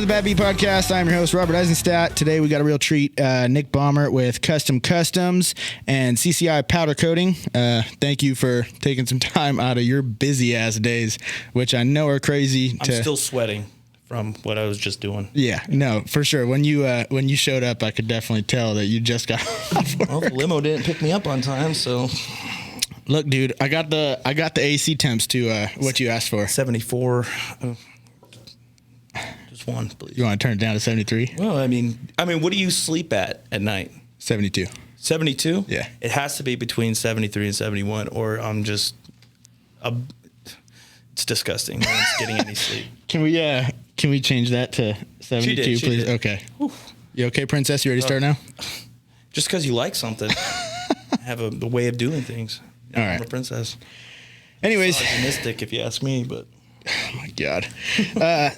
to the Bad Beat Podcast. I'm your host, Robert Eisenstadt. Today we got a real treat. Nick Baumert with Custom Customs and CCI Powder Coating. Thank you for taking some time out of your busy-ass days, which I know are crazy. I'm still sweating from what I was just doing. Yeah, no, for sure. When you showed up, I could definitely tell that you just got off work. Well, the limo didn't pick me up on time, so... Look, dude, I got the AC temps to what you asked for. 74... Just one, please. You want to turn it down to 73? Well, I mean, what do you sleep at night? 72. 72? Yeah. It has to be between 73 and 71, or I'm just... it's disgusting. No one's getting any sleep. Can we change that to 72, she please? did. Okay. You okay, Princess? You ready to start now? Just because you like something, have a way of doing things. All right. I'm a princess. Anyways. Misogynistic, if you ask me, but... Oh, my God.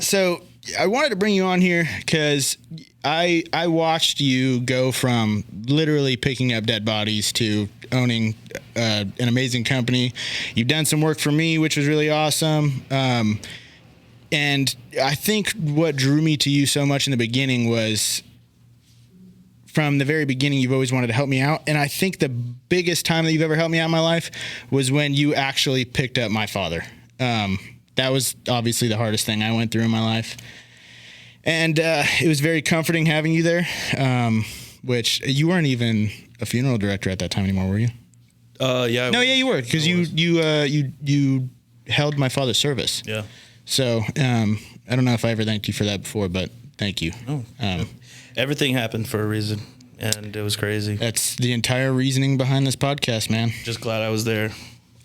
So I wanted to bring you on here because I watched you go from literally picking up dead bodies to owning an amazing company. You've done some work for me, which was really awesome. And I think what drew me to you so much in the beginning was from the very beginning, you've always wanted to help me out. And I think the biggest time that you've ever helped me out in my life was when you actually picked up my father. That was obviously the hardest thing I went through in my life. And it was very comforting having you there, which you weren't even a funeral director at that time anymore, were you? Yeah. No, yeah, you were, because you held my father's service. Yeah. So I don't know if I ever thanked you for that before, but thank you. Oh, everything happened for a reason, and it was crazy. That's the entire reasoning behind this podcast, man. Just glad I was there.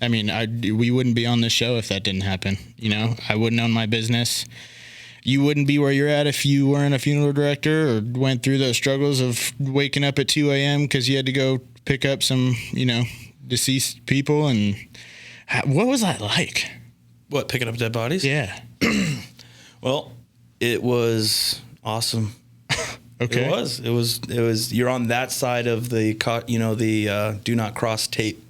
I mean, we wouldn't be on this show if that didn't happen. You know, I wouldn't own my business. You wouldn't be where you're at if you weren't a funeral director or went through those struggles of waking up at 2 a.m. because you had to go pick up some, deceased people. And what was that like? What, picking up dead bodies? Yeah. Well, it was awesome. Okay. It was. You're on that side of the do not cross tape.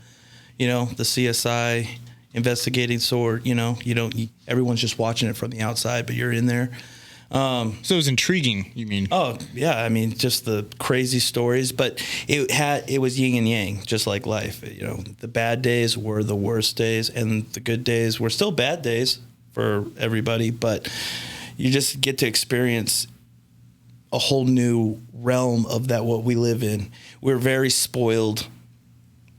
The CSI investigating sword, everyone's just watching it from the outside, but you're in there. So it was intriguing, you mean? Oh, yeah. Just the crazy stories, but it was yin and yang, just like life. The bad days were the worst days, and the good days were still bad days for everybody, but you just get to experience a whole new realm of what we live in. We're very spoiled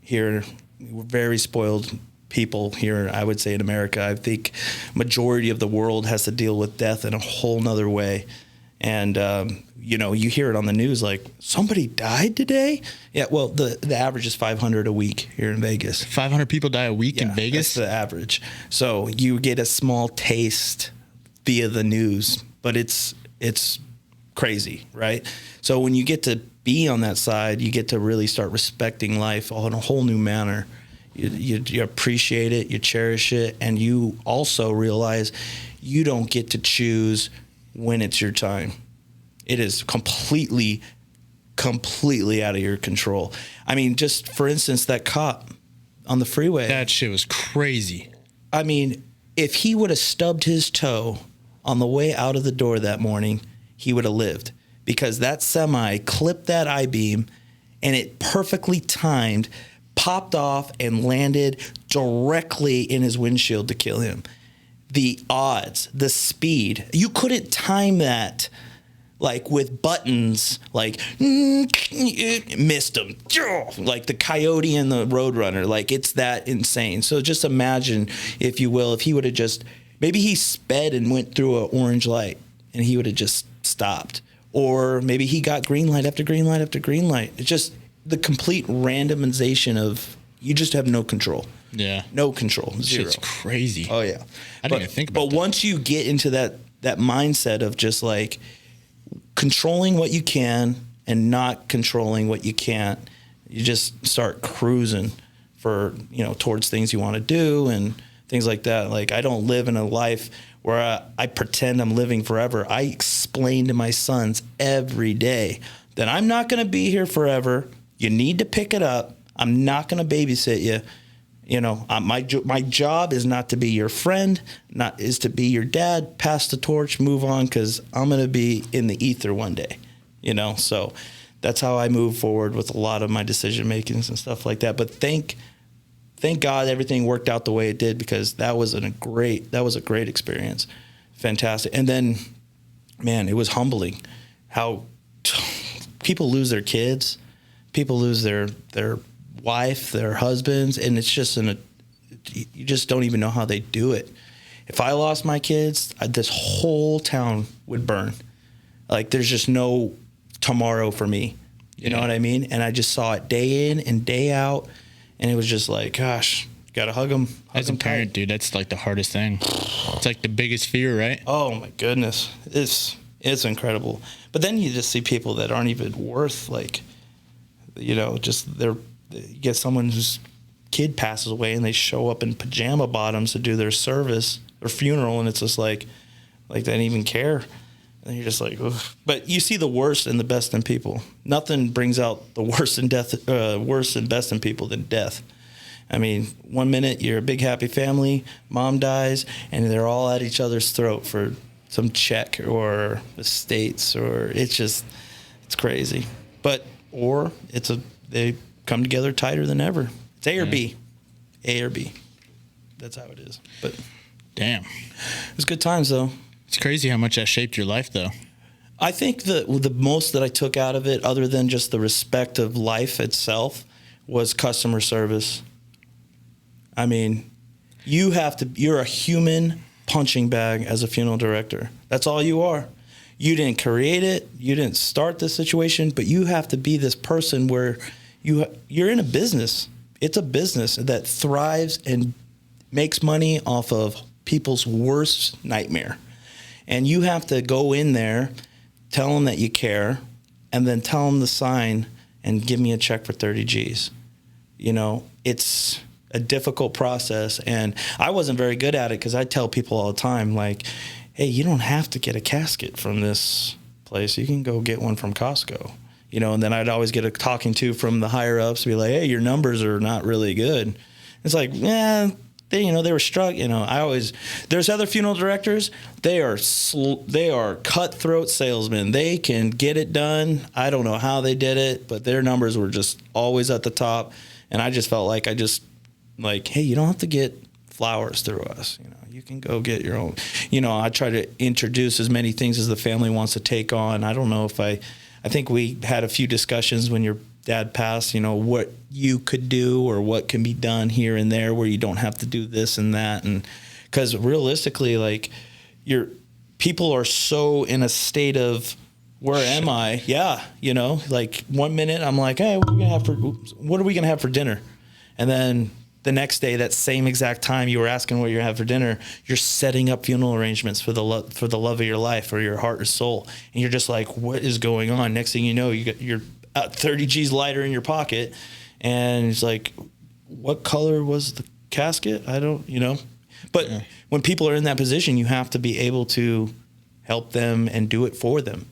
here. We're very spoiled people here, I would say, in America. I think majority of the world has to deal with death in a whole nother way. And, you hear it on the news like, somebody died today? Yeah, well, the average is 500 a week here in Vegas. 500 people die a week in Vegas? That's the average. So you get a small taste via the news, but it's crazy, right? So when you get to be on that side, you get to really start respecting life in a whole new manner. You appreciate it, you cherish it, and you also realize you don't get to choose when it's your time. It is completely out of your control. Just for instance, that cop on the freeway. That shit was crazy. If he would have stubbed his toe on the way out of the door that morning, he would have lived. Because that semi clipped that I-beam, and it perfectly timed, popped off, and landed directly in his windshield to kill him. The odds, the speed, you couldn't time that like with buttons, like missed him, like the coyote and the roadrunner. Like, it's that insane. So just imagine, if you will, if he would have just, maybe he sped and went through an orange light and he would have just stopped. Or maybe he got green light after green light after green light. It's just the complete randomization of, you just have no control. Yeah. No control. Zero. Shit's crazy. Oh, yeah. I didn't even think about that. But once you get into that mindset of just like controlling what you can and not controlling what you can't, you just start cruising for, towards things you want to do and things like that. Like, I don't live in a life where I pretend I'm living forever. I explain to my sons every day that I'm not going to be here forever. You need to pick it up. I'm not going to babysit you. My job is not to be your friend, is to be your dad, pass the torch, move on, because I'm going to be in the ether one day, So that's how I move forward with a lot of my decision makings and stuff like that. But thank God everything worked out the way it did, because that was a great experience. Fantastic. And then, man, it was humbling how people lose their kids, people lose their wife, their husbands, and it's just you just don't even know how they do it. If I lost my kids, this whole town would burn. Like, there's just no tomorrow for me. You know what I mean? And I just saw it day in and day out, and it was just like, gosh, gotta hug them. As a parent, dude, that's like the hardest thing. It's like the biggest fear, right? Oh my goodness, it's incredible. But then you just see people that aren't even worth, like, just you get someone whose kid passes away and they show up in pajama bottoms to do their service or funeral, and it's just like they didn't even care. And you're just like, ugh. But you see the worst and the best in people. Nothing brings out the worst and best in people than death. I mean, 1 minute you're a big happy family, mom dies, and they're all at each other's throat for some check or estates, or it's crazy. But they come together tighter than ever. It's A or B. A or B. That's how it is. But damn, it was good times though. It's crazy how much that shaped your life though. I think the most that I took out of it, other than just the respect of life itself, was customer service. I mean, you're a human punching bag as a funeral director. That's all you are. You didn't create it. You didn't start this situation, but you have to be this person where you're in a business. It's a business that thrives and makes money off of people's worst nightmare. And you have to go in there, tell them that you care, and then tell them to sign and give me a check for 30 G's. It's a difficult process, and I wasn't very good at it, because I tell people all the time, like, hey, you don't have to get a casket from this place. You can go get one from Costco. And then I'd always get a talking to from the higher ups, be like, hey, your numbers are not really good. It's like, they were struck. There's other funeral directors. They are cutthroat salesmen. They can get it done. I don't know how they did it, but their numbers were just always at the top. And I just felt like hey, you don't have to get flowers through us. You can go get your own. I try to introduce as many things as the family wants to take on. I don't know if I think we had a few discussions when your dad passed, what you could do or what can be done here and there where you don't have to do this and that. And because realistically, like, your people are so in a state of, where am I? Yeah. Like 1 minute I'm like, hey, what are we going to have for dinner? And then the next day, that same exact time you were asking what you're going to have for dinner, you're setting up funeral arrangements for the love of your life or your heart or soul. And you're just like, what is going on? Next thing you know, you got your 30 G's lighter in your pocket. And it's like, what color was the casket? I don't, But when people are in that position, you have to be able to help them and do it for them.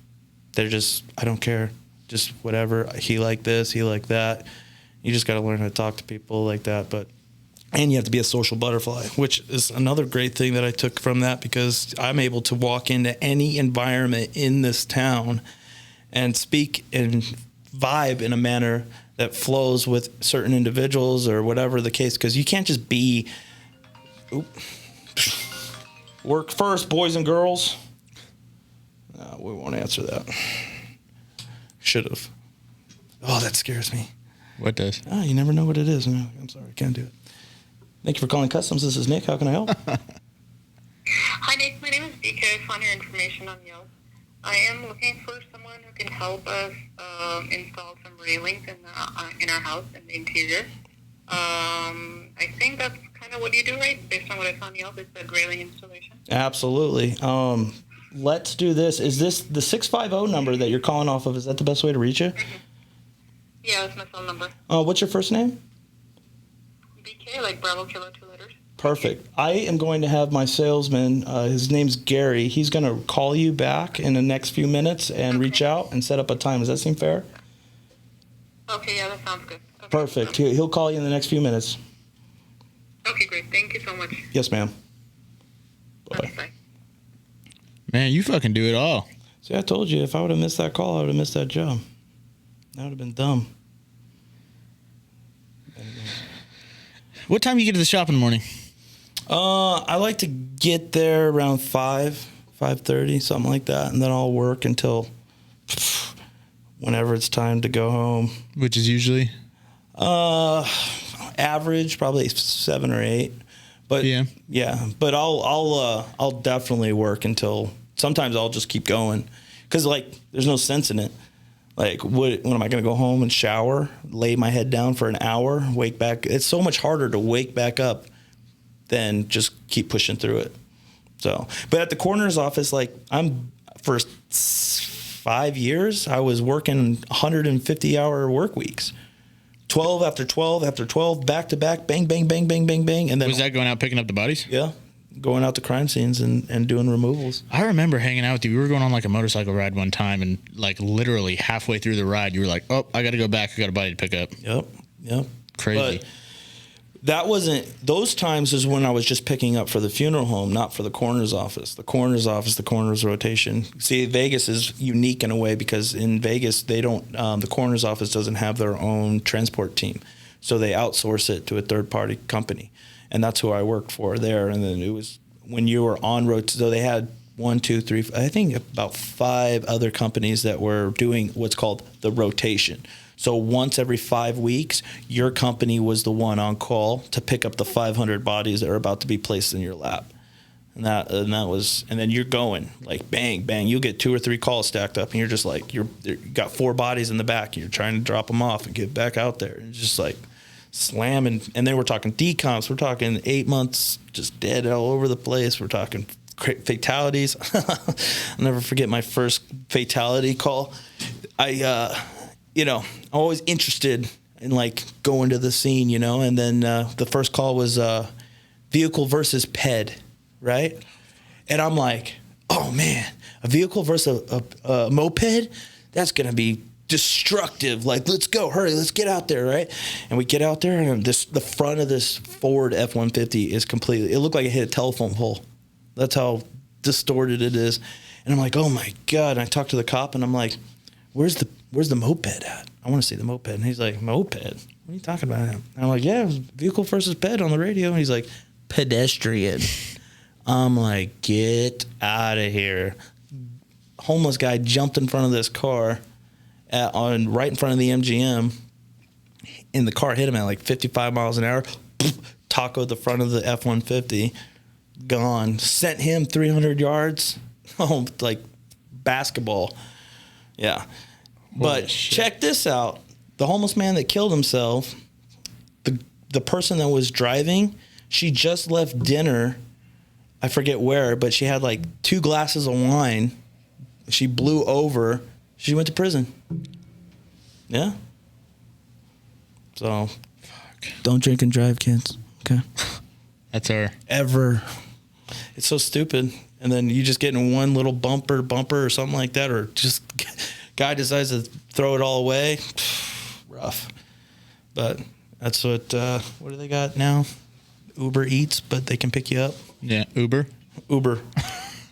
They're just, I don't care. Just whatever. He like this, he like that. You just got to learn how to talk to people like that. And you have to be a social butterfly, which is another great thing that I took from that, because I'm able to walk into any environment in this town and speak and vibe in a manner that flows with certain individuals or whatever the case. Because you can't just be work first, boys and girls. No, we won't answer that. Should have. Oh, that scares me. What does? Oh, you never know what it is. No, I'm sorry, I can't do it. Thank you for calling Customs. This is Nick. How can I help? Hi, Nick. My name is BK. I found your information on Yelp. I am looking for someone who can help us install some railings in our house in the interior. I think that's kind of what you do, right? Based on what I found on Yelp, it's a railing installation. Absolutely. Let's do this. Is this the 650 number that you're calling off of? Is that the best way to reach you? Mm-hmm. Yeah, that's my phone number. What's your first name? BK, like Bravo Kilo, 2 letters. Perfect. I am going to have my salesman, his name's Gary, he's going to call you back in the next few minutes and reach out and set up a time. Does that seem fair? Okay, yeah, that sounds good. Okay. Perfect. He'll call you in the next few minutes. Okay, great. Thank you so much. Yes, ma'am. Bye-bye. Okay, bye. Man, you fucking do it all. See, I told you, if I would have missed that call, I would have missed that job. That would have been dumb. What time you get to the shop in the morning? I like to get there around 5:30, something like that, and then I'll work until whenever it's time to go home. Which is usually? Average, probably 7 or 8. But yeah, but I'll definitely work until, sometimes I'll just keep going, because like there's no sense in it. Like, when am I going to go home and shower, lay my head down for an hour, wake back? It's so much harder to wake back up than just keep pushing through it. So, but at the coroner's office, like, for 5 years, I was working 150-hour work weeks. 12 after 12 after 12, back to back, bang, bang, bang, bang, bang, bang. And then, was that going out picking up the bodies? Yeah. Going out to crime scenes and doing removals. I remember hanging out with you. We were going on like a motorcycle ride one time, and like literally halfway through the ride, you were like, "Oh, I got to go back. I got a body to pick up." Yep. Crazy. But that wasn't, those times is when I was just picking up for the funeral home, not for the coroner's office. The coroner's office, the coroner's rotation. See, Vegas is unique in a way, because in Vegas, they don't, the coroner's office doesn't have their own transport team. So they outsource it to a third-party company. And that's who I worked for there. And then it was when you were on road. So they had 1, 2, 3, I think about 5 other companies that were doing what's called the rotation. So once every 5 weeks, your company was the one on call to pick up the 500 bodies that are about to be placed in your lap. And that was, and then you're going like bang, bang. You'll get 2 or 3 calls stacked up, and you're just like, you got 4 bodies in the back, and you're trying to drop them off and get back out there. And it's just like, slamming. And then we're talking decomps. We're talking 8 months just dead all over the place. We're talking fatalities. I'll never forget my first fatality call. I'm always interested in like going to the scene, and then the first call was vehicle versus ped, right? And I'm like, oh man, a vehicle versus a moped? That's going to be destructive. Like, let's go, hurry, let's get out there, right? And we get out there, and the front of this Ford F-150 is completely, it looked like it hit a telephone pole. That's how distorted it is. And I'm like, oh my God. And I talked to the cop, and I'm like, where's the moped at? I want to see the moped. And he's like, moped? What are you talking about? And I'm like, yeah, it was vehicle versus ped on the radio. And he's like, pedestrian. I'm like, get out of here. Homeless guy jumped in front of this car right in front of the MGM, and the car hit him at like 55 miles an hour, tacoed the front of the F-150, gone. Sent him 300 yards, like basketball. Yeah. But check this out. The homeless man that killed himself, the person that was driving, she just left dinner, I forget where, but she had like 2 glasses of wine. She blew over. She went to prison. Yeah. So, don't drink and drive, kids. Okay. That's her. Ever. It's so stupid. And then you just get in one little bumper or something like that, or just guy decides to throw it all away. Rough. But that's what do they got now? Uber Eats, but they can pick you up. Yeah, Uber.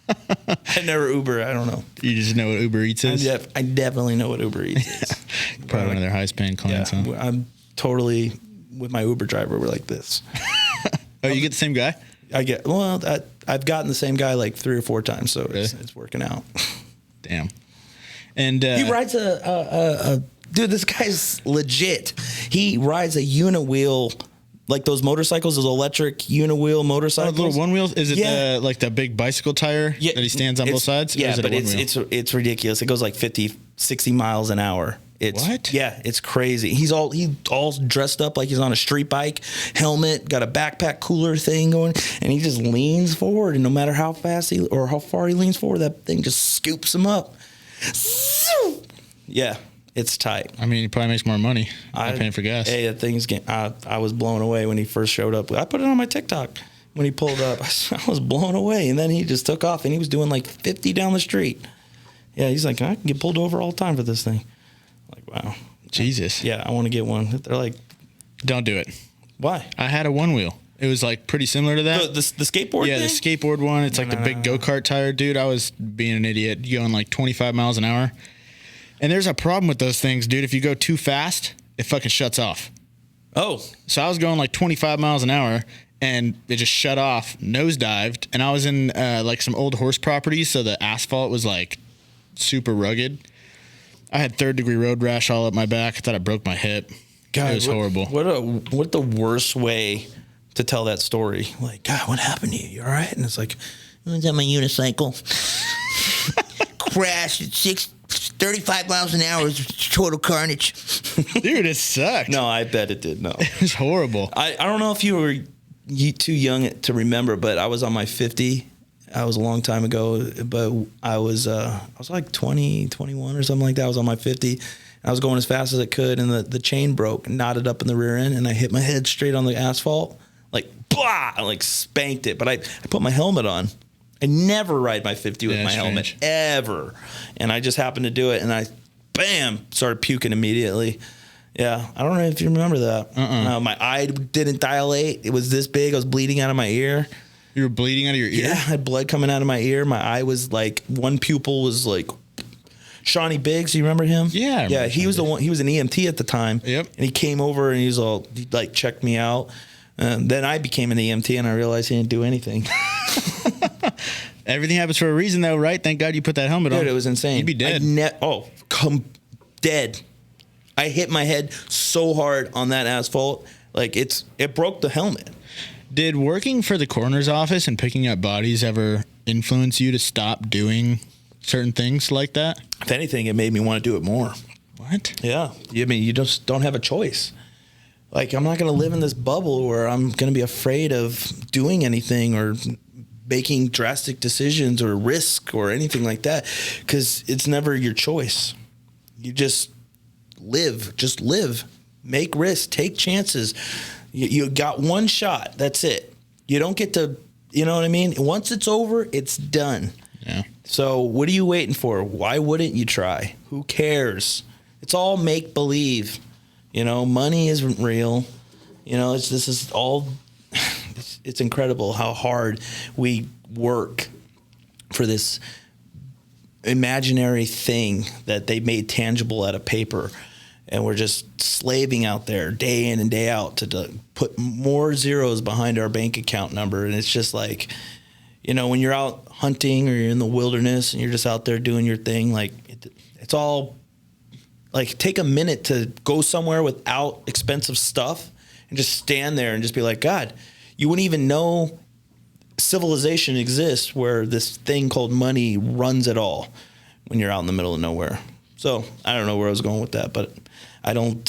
I never Uber. I don't know. You just know what Uber Eats is? I definitely know what Uber Eats is. Probably one of their highest paying clients, yeah, huh? I'm totally, with my Uber driver, we're like this. Oh, you get the same guy? I've gotten the same guy like 3 or 4 times, so really? it's working out. Damn. And he rides dude, this guy's legit. He rides a Uniwheel, like those motorcycles, those electric Uniwheel motorcycles. Oh, little one wheels? Is it like the big bicycle tire that he stands on both sides? Yeah, but it's ridiculous. It goes like 50, 60 miles an hour. What? Yeah, it's crazy. He all dressed up like he's on a street bike, helmet, got a backpack cooler thing going, and he just leans forward, and no matter how fast or how far he leans forward, that thing just scoops him up. Yeah, it's tight. I mean, he probably makes more money by paying for gas. Hey, that thing's I was blown away when he first showed up. I put it on my TikTok when he pulled up. I was blown away, and then he just took off, and he was doing like 50 down the street. Yeah, he's like, I can get pulled over all the time for this thing. Like, wow. Jesus. Yeah, I want to get one. They're like, don't do it. Why? I had a one wheel. It was like pretty similar to that. The skateboard Yeah, thing? the skateboard one. It's like the big go-kart tire. Dude, I was being an idiot going like 25 miles an hour. And there's a problem with those things, dude. If you go too fast, it fucking shuts off. Oh. So I was going like 25 miles an hour and it just shut off, nosedived. And I was in like some old horse properties. So the asphalt was like super rugged. I had 3rd-degree road rash all up my back. I thought I broke my hip. God, it was horrible. What the worst way to tell that story? Like, God, what happened to you? You all right? And it's like, I was on my unicycle. Crashed at 35 miles an hour. It was total carnage. Dude, it sucked. No, I bet it did. No. It was horrible. I don't know if you were too young to remember, but I was on my 50. I was a long time ago, but I was like 20, 21 or something like that. I was on my 50. I was going as fast as I could, and the chain broke, knotted up in the rear end, and I hit my head straight on the asphalt, like, blah! I like spanked it, but I put my helmet on. I never ride my 50 with my helmet, ever. And I just happened to do it, and I, bam, started puking immediately. Yeah, I don't know if you remember that. My eye didn't dilate. It was this big. I was bleeding out of my ear. You were bleeding out of your ear? Yeah, I had blood coming out of my ear. My eye was like, one pupil was like, Shawnee Biggs, you remember him? Yeah. Yeah, he was the one. He was an EMT at the time. Yep. And he came over and he like checked me out. Then I became an EMT and I realized he didn't do anything. Everything happens for a reason, though, right? Thank God you put that helmet on. Dude, it was insane. You'd be dead. Dead. I hit my head so hard on that asphalt, like it broke the helmet. Did working for the coroner's office and picking up bodies ever influence you to stop doing certain things like that? If anything, it made me want to do it more. What? Yeah. I mean, you just don't have a choice. Like, I'm not going to live in this bubble where I'm going to be afraid of doing anything or making drastic decisions or risk or anything like that, because it's never your choice. You just live, make risks, take chances. You got one shot. That's it. You don't get to, you know what I mean? Once it's over, it's done. Yeah. So what are you waiting for? Why wouldn't you try? Who cares? It's all make believe. You know, money isn't real. You know, this is all. It's incredible how hard we work for this imaginary thing that they made tangible out of paper, and we're just slaving out there day in and day out to put more zeros behind our bank account number. And it's just like, you know, when you're out hunting or you're in the wilderness and you're just out there doing your thing, like it's all like, take a minute to go somewhere without expensive stuff and just stand there and just be like, God, you wouldn't even know civilization exists where this thing called money runs it all when you're out in the middle of nowhere. So I don't know where I was going with that, but I don't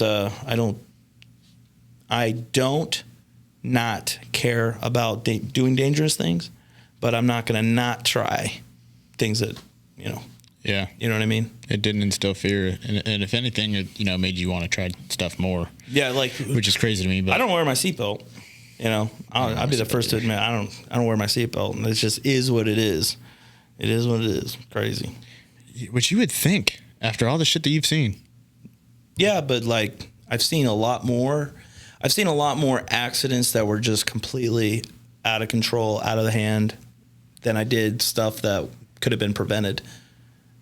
not care about doing dangerous things, but I'm not going to not try things that, you know. Yeah. You know what I mean? It didn't instill fear. And if anything, it, you know, made you want to try stuff more. Yeah, like, which is crazy to me. But I don't wear my seatbelt. You know, I'll be the first to admit I don't wear my seatbelt, and it just is what it is. It is what it is. Crazy. Which you would think after all the shit that you've seen. Yeah, but like I've seen a lot more. I've seen a lot more accidents that were just completely out of control, out of the hand, than I did stuff that could have been prevented.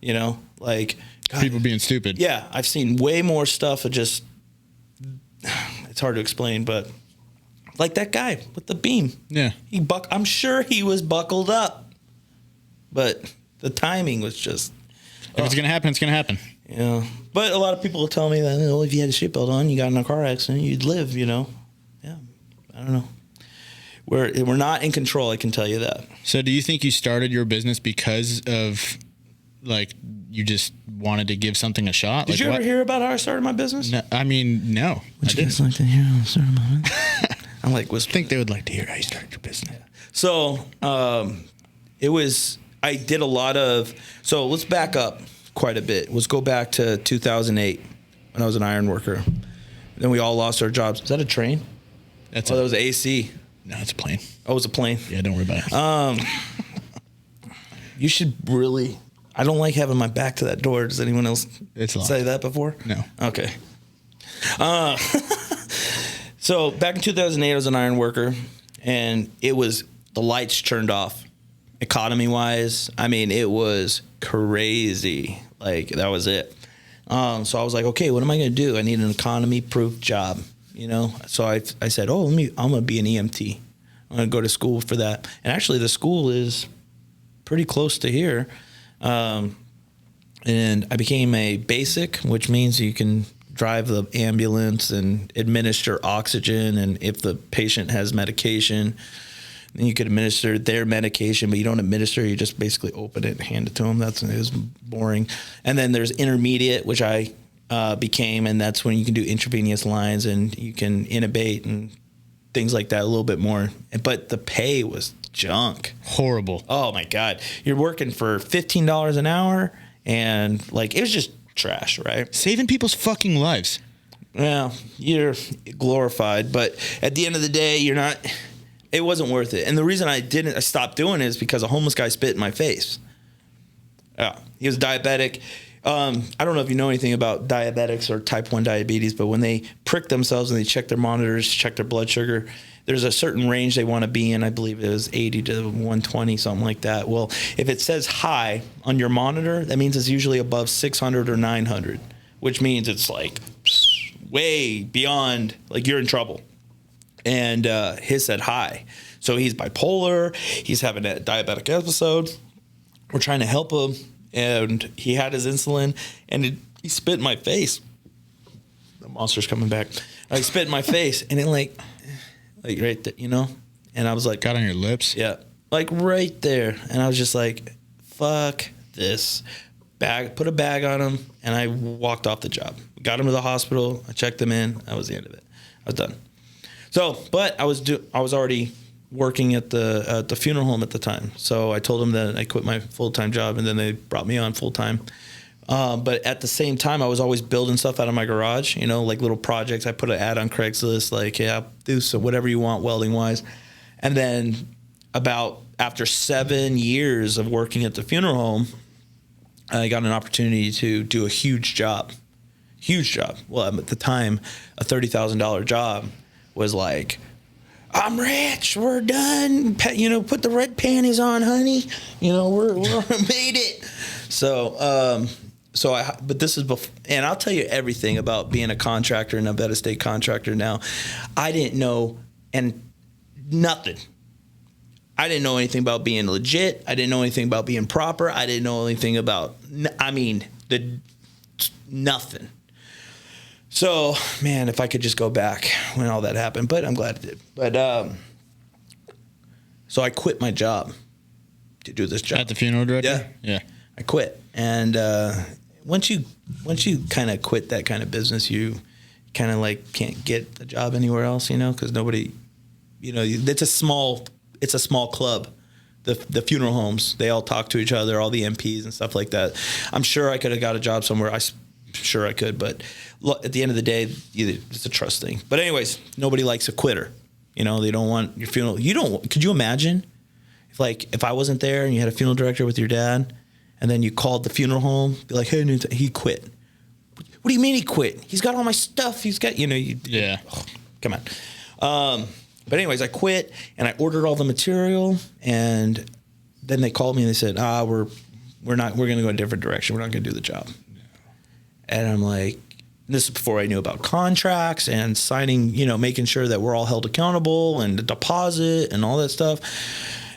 You know, like God, people being stupid. Yeah, I've seen way more stuff that just, it's hard to explain, but like that guy with the beam. Yeah. I'm sure he was buckled up, but the timing was just. If it's going to happen, it's going to happen. Yeah. But a lot of people will tell me that, if you had a seatbelt on, you got in a car accident, you'd live, you know. Yeah. I don't know. We're not in control, I can tell you that. So do you think you started your business because of, like, you just wanted to give something a shot? Did you ever hear about how I started my business? No, I mean, no. Would you guys like to hear how I started my business? I'm like, I think they would like to hear how you started your business. So I did a lot of, so let's back up quite a bit. Let's go back to 2008 when I was an iron worker. Then we all lost our jobs. Is that a train? That was AC. No, it's a plane. Oh, it was a plane? Yeah, don't worry about it. You should really, I don't like having my back to that door. Does anyone else say that before? No. Okay. So back in 2008, I was an iron worker, and the lights turned off. Economy wise, I mean, it was crazy. Like, that was it. So I was like, okay, what am I going to do? I need an economy proof job, So I said, I'm going to be an EMT. I'm going to go to school for that. And actually, the school is pretty close to here. And I became a basic, which means you can drive the ambulance and administer oxygen. And if the patient has medication, then you could administer their medication, but you don't administer. You just basically open it and hand it to them. It was boring. And then there's intermediate, which I became, and that's when you can do intravenous lines and you can intubate and things like that a little bit more. But the pay was junk. Horrible. Oh, my God. You're working for $15 an hour, and, like, it was just trash, right? Saving people's fucking lives. Well, you're glorified, but at the end of the day, you're not... It wasn't worth it. And the reason I stopped doing it is because a homeless guy spit in my face. Yeah, he was diabetic. I don't know if you know anything about diabetics or type 1 diabetes, but when they prick themselves and they check their monitors, check their blood sugar, there's a certain range they want to be in. I believe it was 80 to 120, something like that. Well, if it says high on your monitor, that means it's usually above 600 or 900, which means it's like way beyond, like, you're in trouble. And his said high. So he's bipolar. He's having a diabetic episode. We're trying to help him. And he had his insulin. And he spit in my face. The monster's coming back. He spit in my face. And it like right there, And I was like. Got on your lips? Yeah. Like right there. And I was just like, fuck this. Put a bag on him. And I walked off the job. Got him to the hospital. I checked him in. That was the end of it. I was done. So, but I was already working at the funeral home at the time. So I told them that I quit my full-time job, and then they brought me on full-time. But at the same time, I was always building stuff out of my garage, like little projects. I put an ad on Craigslist, like, yeah, do so whatever you want welding-wise. And then after 7 years of working at the funeral home, I got an opportunity to do a huge job. Well, at the time, a $30,000 job was like, I'm rich, we're done, put the red panties on, honey, we're made it. But this is before, and I'll tell you everything about being a contractor and a Nevada State contractor now. I didn't know nothing. I didn't know anything about being legit. I didn't know anything about being proper. I didn't know anything about, nothing. So, man, if I could just go back when all that happened, but I'm glad it did. But so I quit my job to do this job at the funeral director. Yeah. I quit, and once you kind of quit that kind of business, you kind of like can't get a job anywhere else, because nobody, it's a small club. The funeral homes, they all talk to each other, all the MPs and stuff like that. I'm sure I could have got a job somewhere. Sure I could, but at the end of the day, it's a trust thing. But anyways, nobody likes a quitter. They don't want your funeral. Could you imagine if I wasn't there and you had a funeral director with your dad, and then you called the funeral home, be like, hey, he quit. What do you mean he quit? He's got all my stuff. He's got, Yeah. Come on. But anyways, I quit and I ordered all the material, and then they called me and they said, we're going to go a different direction. We're not going to do the job. And I'm like, this is before I knew about contracts and signing, making sure that we're all held accountable and the deposit and all that stuff.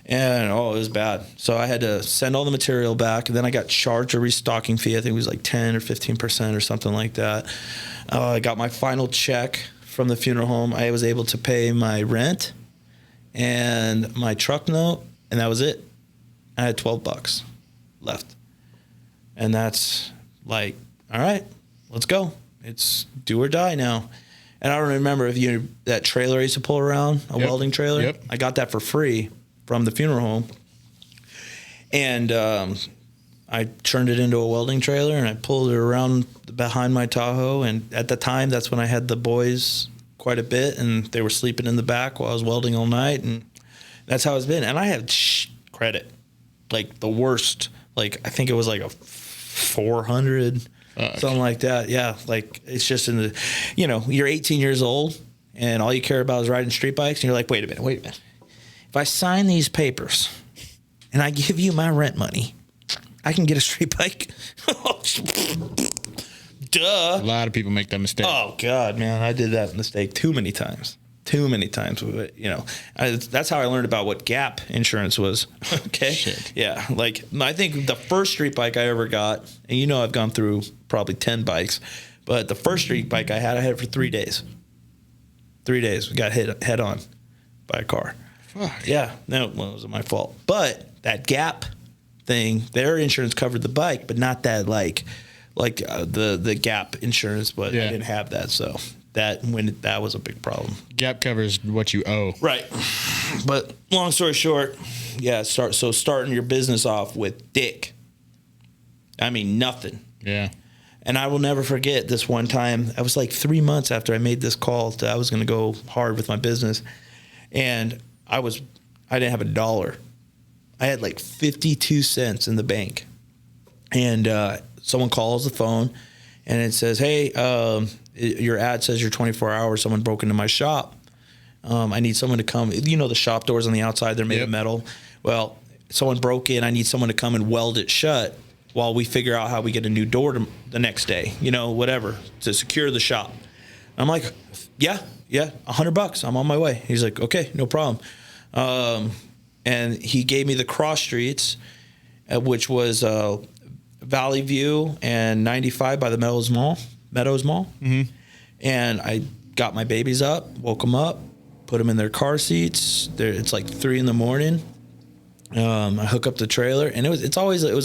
And, it was bad. So I had to send all the material back. And then I got charged a restocking fee. I think it was like 10 or 15% or something like that. I got my final check from the funeral home. I was able to pay my rent and my truck note, and that was it. I had $12 left. And that's like, all right, let's go. It's do or die now. And I don't remember that trailer I used to pull around, welding trailer. Yep. I got that for free from the funeral home. And I turned it into a welding trailer, and I pulled it around behind my Tahoe. And at the time, that's when I had the boys quite a bit, and they were sleeping in the back while I was welding all night. And that's how it's been. And I have credit, like the worst. Like, I think it was like a 400, something like that. Yeah, like it's just in the, you're 18 years old, and all you care about is riding street bikes, and you're like, wait a minute. if I sign these papers and I give you my rent money, I can get a street bike. Duh. A lot of people make that mistake. Oh God, man, I did that mistake too many times. But, that's how I learned about what gap insurance was. Okay. Shit. Yeah. Like, I think the first street bike I ever got, and I've gone through probably 10 bikes, but the first street bike I had it for 3 days. 3 days. We got hit head on by a car. Fuck. Yeah. No, it wasn't my fault. But that gap thing, their insurance covered the bike, but not that like the gap insurance, but I didn't have that. So that was a big problem. Gap covers what you owe. Right. But long story short, starting your business off with dick. I mean, nothing. Yeah. And I will never forget this one time. I was like 3 months after I made this call I was going to go hard with my business. And I didn't have $1. I had like 52 cents in the bank. And someone calls the phone and it says, hey, your ad says you're 24 hours. Someone broke into my shop. I need someone to come. The shop doors on the outside, they're made of metal. Well, someone broke in. I need someone to come and weld it shut while we figure out how we get a new door the next day, whatever, to secure the shop. I'm like, yeah, $100. I'm on my way. He's like, okay, no problem. And he gave me the cross streets, which was Valley View and 95 by the Meadows Mall. Mm-hmm. And I got my babies up, woke them up, put them in their car seats. It's like 3 a.m. I hook up the trailer, and it was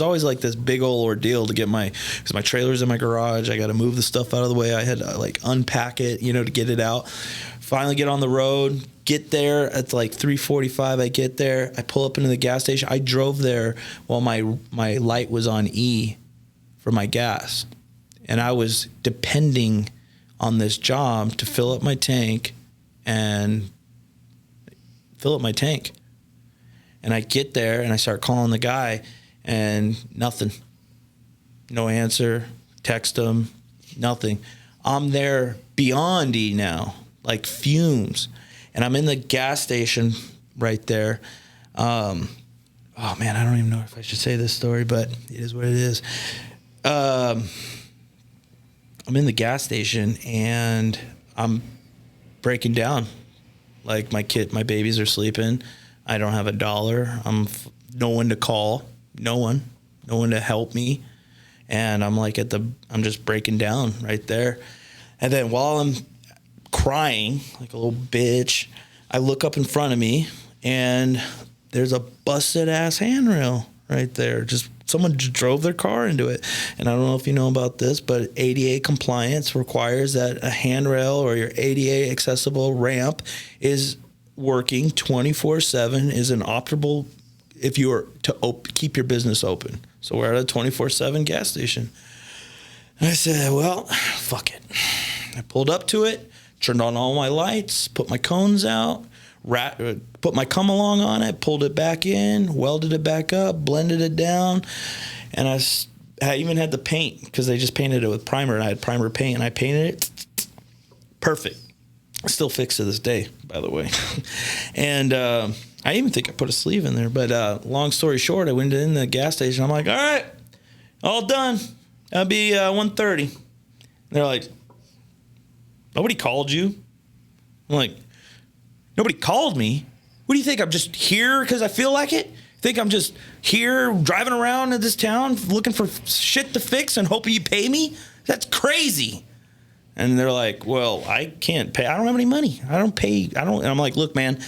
always like this big old ordeal to get because my trailer's in my garage. I got to move the stuff out of the way. I had to like unpack it, to get it out. Finally get on the road, get there at like 3:45. I get there, I pull up into the gas station. I drove there while my light was on E for my gas, and I was depending on this job to fill up my tank. And I get there and I start calling the guy, and nothing. No answer. Text him. Nothing. I'm there beyond E now, like fumes. And I'm in the gas station right there. Oh man, I don't even know if I should say this story, but it is what it is. I'm in the gas station and I'm breaking down. Like my babies are sleeping. I don't have $1. No one to call. No one to help me. And I'm like I'm just breaking down right there. And then while I'm crying like a little bitch, I look up in front of me and there's a busted ass handrail right there. Just someone just drove their car into it. And I don't know if you know about this, but ADA compliance requires that a handrail or your ADA accessible ramp is working 24/7, is an operable if you are to keep your business open. So we're at a 24/7 gas station. And I said, well, fuck it. I pulled up to it, turned on all my lights, put my cones out, put my come along on it, pulled it back in, welded it back up, blended it down. And I even had the paint, because they just painted it with primer, and I had primer paint, and I painted it. Perfect. Still fixed to this day, by the way. And I even think I put a sleeve in there. But long story short, I went in the gas station. I'm like, all right, all done. That'll be 1:30. And they're like, nobody called you? I'm like, nobody called me? What do you think? I'm just here because I feel like it? Think I'm just here driving around in this town looking for shit to fix and hoping you pay me? That's crazy. And they're like, well, I can't pay. I don't have any money. I don't pay. And I'm like, look, man,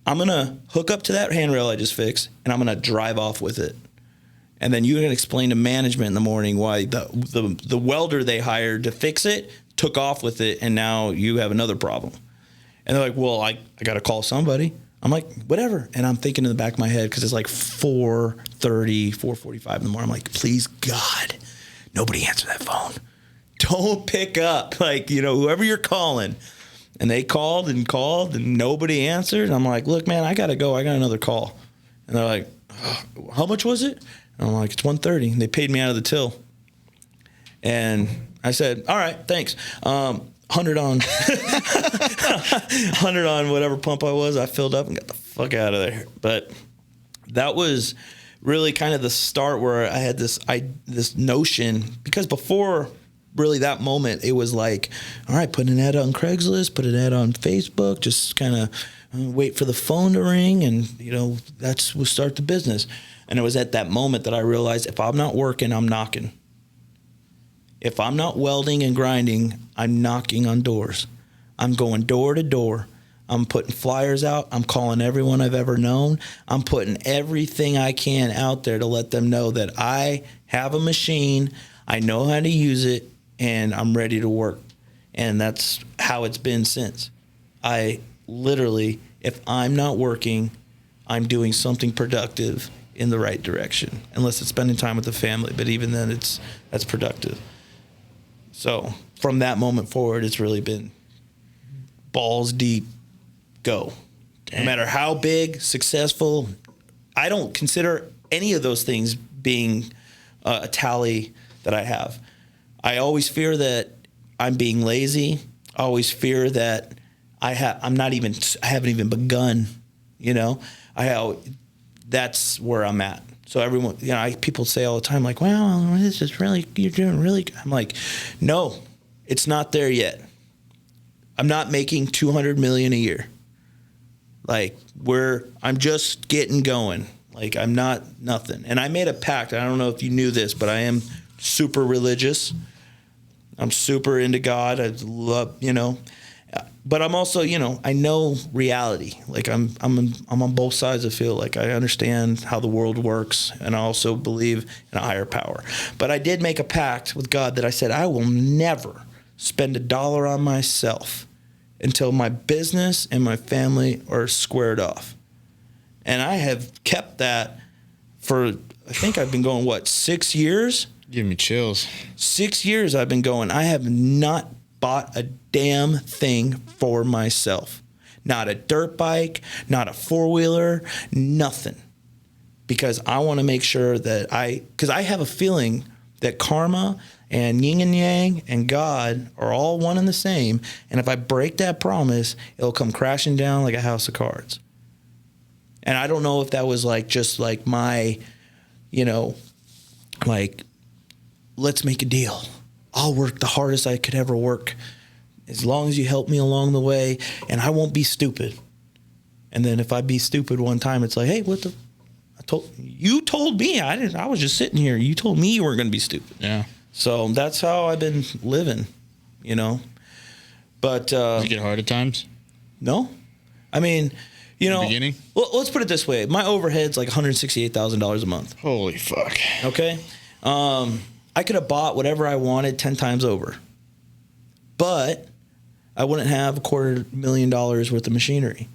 I'm going to hook up to that handrail I just fixed, and I'm going to drive off with it. And then you're going to explain to management in the morning why the welder they hired to fix it took off with it, and now you have another problem. And they're like, well, I got to call somebody. I'm like, whatever. And I'm thinking in the back of my head, because it's like 4:30, 4:45 in the morning. I'm like, please, God, nobody answer that phone. Don't pick up, like, whoever you're calling. And they called and nobody answered. And I'm like, look, man, I got to go. I got another call. And they're like, how much was it? And I'm like, it's 1:30. And they paid me out of the till. And I said, all right, thanks. 100 on 100 on whatever pump I was. I filled up and got the fuck out of there. But that was really kind of the start where I had this notion, because before really that moment, it was like, all right, put an ad on Craigslist, put an ad on Facebook, just kind of wait for the phone to ring, and we'll start the business. And it was at that moment that I realized, if I'm not working, I'm knocking. If I'm not welding and grinding, I'm knocking on doors. I'm going door to door. I'm putting flyers out. I'm calling everyone I've ever known. I'm putting everything I can out there to let them know that I have a machine, I know how to use it, and I'm ready to work. And that's how it's been since. I literally, if I'm not working, I'm doing something productive in the right direction, unless it's spending time with the family. But even then, that's productive. So from that moment forward, it's really been balls deep, go. Damn. No matter how big, successful, I don't consider any of those things being a tally that I have. I always fear that I'm being lazy. I always fear that I haven't even begun. That's where I'm at. So everyone, people say all the time, like, "Wow, this is really, you're doing really good." I'm like, no, it's not there yet. I'm not making $200 million a year. Like, I'm just getting going. Like, I'm not nothing. And I made a pact. I don't know if you knew this, but I am super religious. I'm super into God. I love, but I'm also, I know reality. Like, I'm on both sides. I feel like I understand how the world works, and I also believe in a higher power. But I did make a pact with God that I said, I will never spend $1 on myself until my business and my family are squared off. And I have kept that for, I think I've been going, 6 years? Give me chills. 6 years I've been going. I have not bought a damn thing for myself. Not a dirt bike, not a four-wheeler, nothing. Because I want to make sure that because I have a feeling that karma and yin and yang and God are all one and the same. And if I break that promise, it'll come crashing down like a house of cards. And I don't know if that was just my, let's make a deal. I'll work the hardest I could ever work as long as you help me along the way, and I won't be stupid. And then if I be stupid one time, it's like, hey, you told me. I was just sitting here. You told me you weren't going to be stupid. Yeah. So that's how I've been living, But did you get hard at times? No. I mean, beginning? Well, let's put it this way. My overhead's like $168,000 a month. Holy fuck. Okay. I could have bought whatever I wanted 10 times over, but I wouldn't have $250,000 worth of machinery.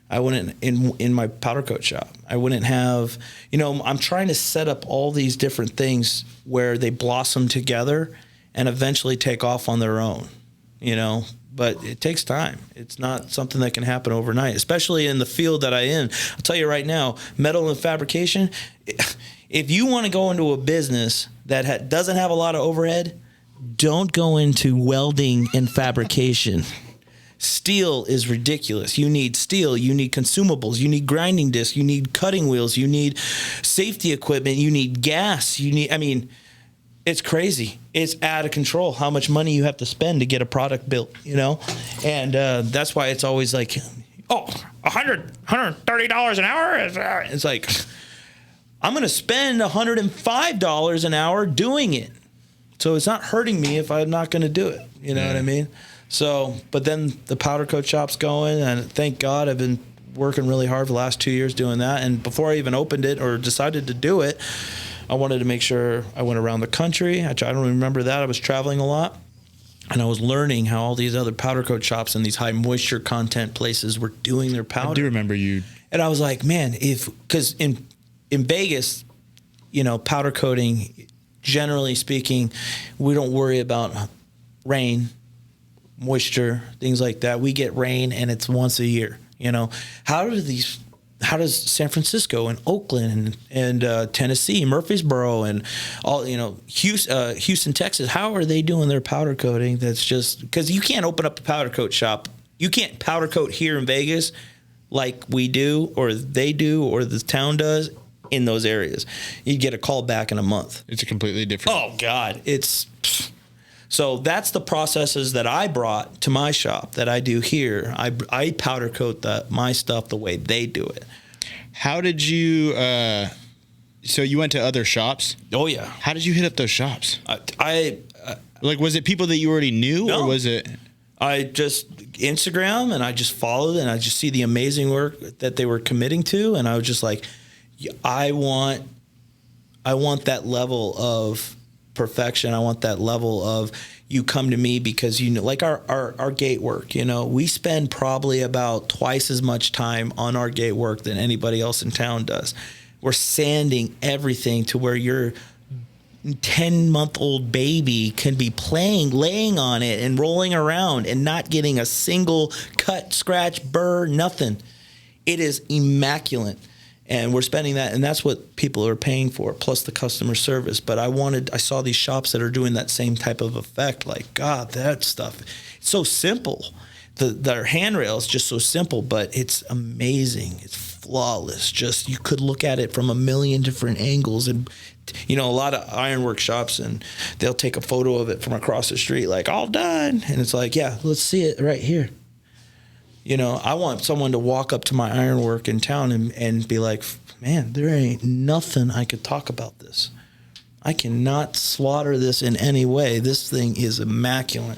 I wouldn't in my powder coat shop. I wouldn't have, I'm trying to set up all these different things where they blossom together and eventually take off on their own, but it takes time. It's not something that can happen overnight, especially in the field that I'm in. I'll tell you right now, metal and fabrication, if you want to go into a business that doesn't have a lot of overhead, don't go into welding and fabrication. Steel is ridiculous. You need steel, you need consumables, you need grinding discs, you need cutting wheels, you need safety equipment, you need gas, it's crazy. It's out of control how much money you have to spend to get a product built, And that's why it's always like, $130 an hour? It's like, I'm going to spend $105 an hour doing it. So it's not hurting me if I'm not going to do it. You know what I mean? So, but then the powder coat shop's going, and thank God I've been working really hard for the last 2 years doing that. And before I even opened it or decided to do it, I wanted to make sure I went around the country. I don't remember that. I was traveling a lot, and I was learning how all these other powder coat shops and these high moisture content places were doing their powder. I do remember you. And I was like, man, because in Vegas, powder coating, generally speaking, we don't worry about rain, moisture, things like that. We get rain, and it's once a year. How does San Francisco and Oakland and Tennessee, Murfreesboro, and all, Houston, Texas, how are they doing their powder coating? That's just because you can't open up a powder coat shop. You can't powder coat here in Vegas like we do or they do or the town does in those areas. You get a call back in a month. It's a completely different. Oh God, so that's the processes that I brought to my shop that I do here. I powder coat my stuff the way they do it. How did you? So you went to other shops? Oh yeah. How did you hit up those shops? Like, was it people that you already knew, or was it? I just Instagram, and I just followed, and I just see the amazing work that they were committing to, and I was just like, I want that level of perfection. I want that level of you come to me because you know, like our gate work. You know, we spend probably about twice as much time on our gate work than anybody else in town does. We're sanding everything to where your 10-month-old baby can be laying on it and rolling around and not getting a single cut, scratch, burr, nothing. It is immaculate. And we're spending that, and that's what people are paying for, plus the customer service. But I saw these shops that are doing that same type of effect. Like, God, that stuff, it's so simple. Their handrail is just so simple, but it's amazing. It's flawless. Just, you could look at it from a million different angles. And, you know, a lot of ironwork shops, and they'll take a photo of it from across the street, like, all done. And it's like, yeah, let's see it right here. You know, I want someone to walk up to my ironwork in town and be like, man, there ain't nothing I could talk about this. I cannot slaughter this in any way. This thing is immaculate.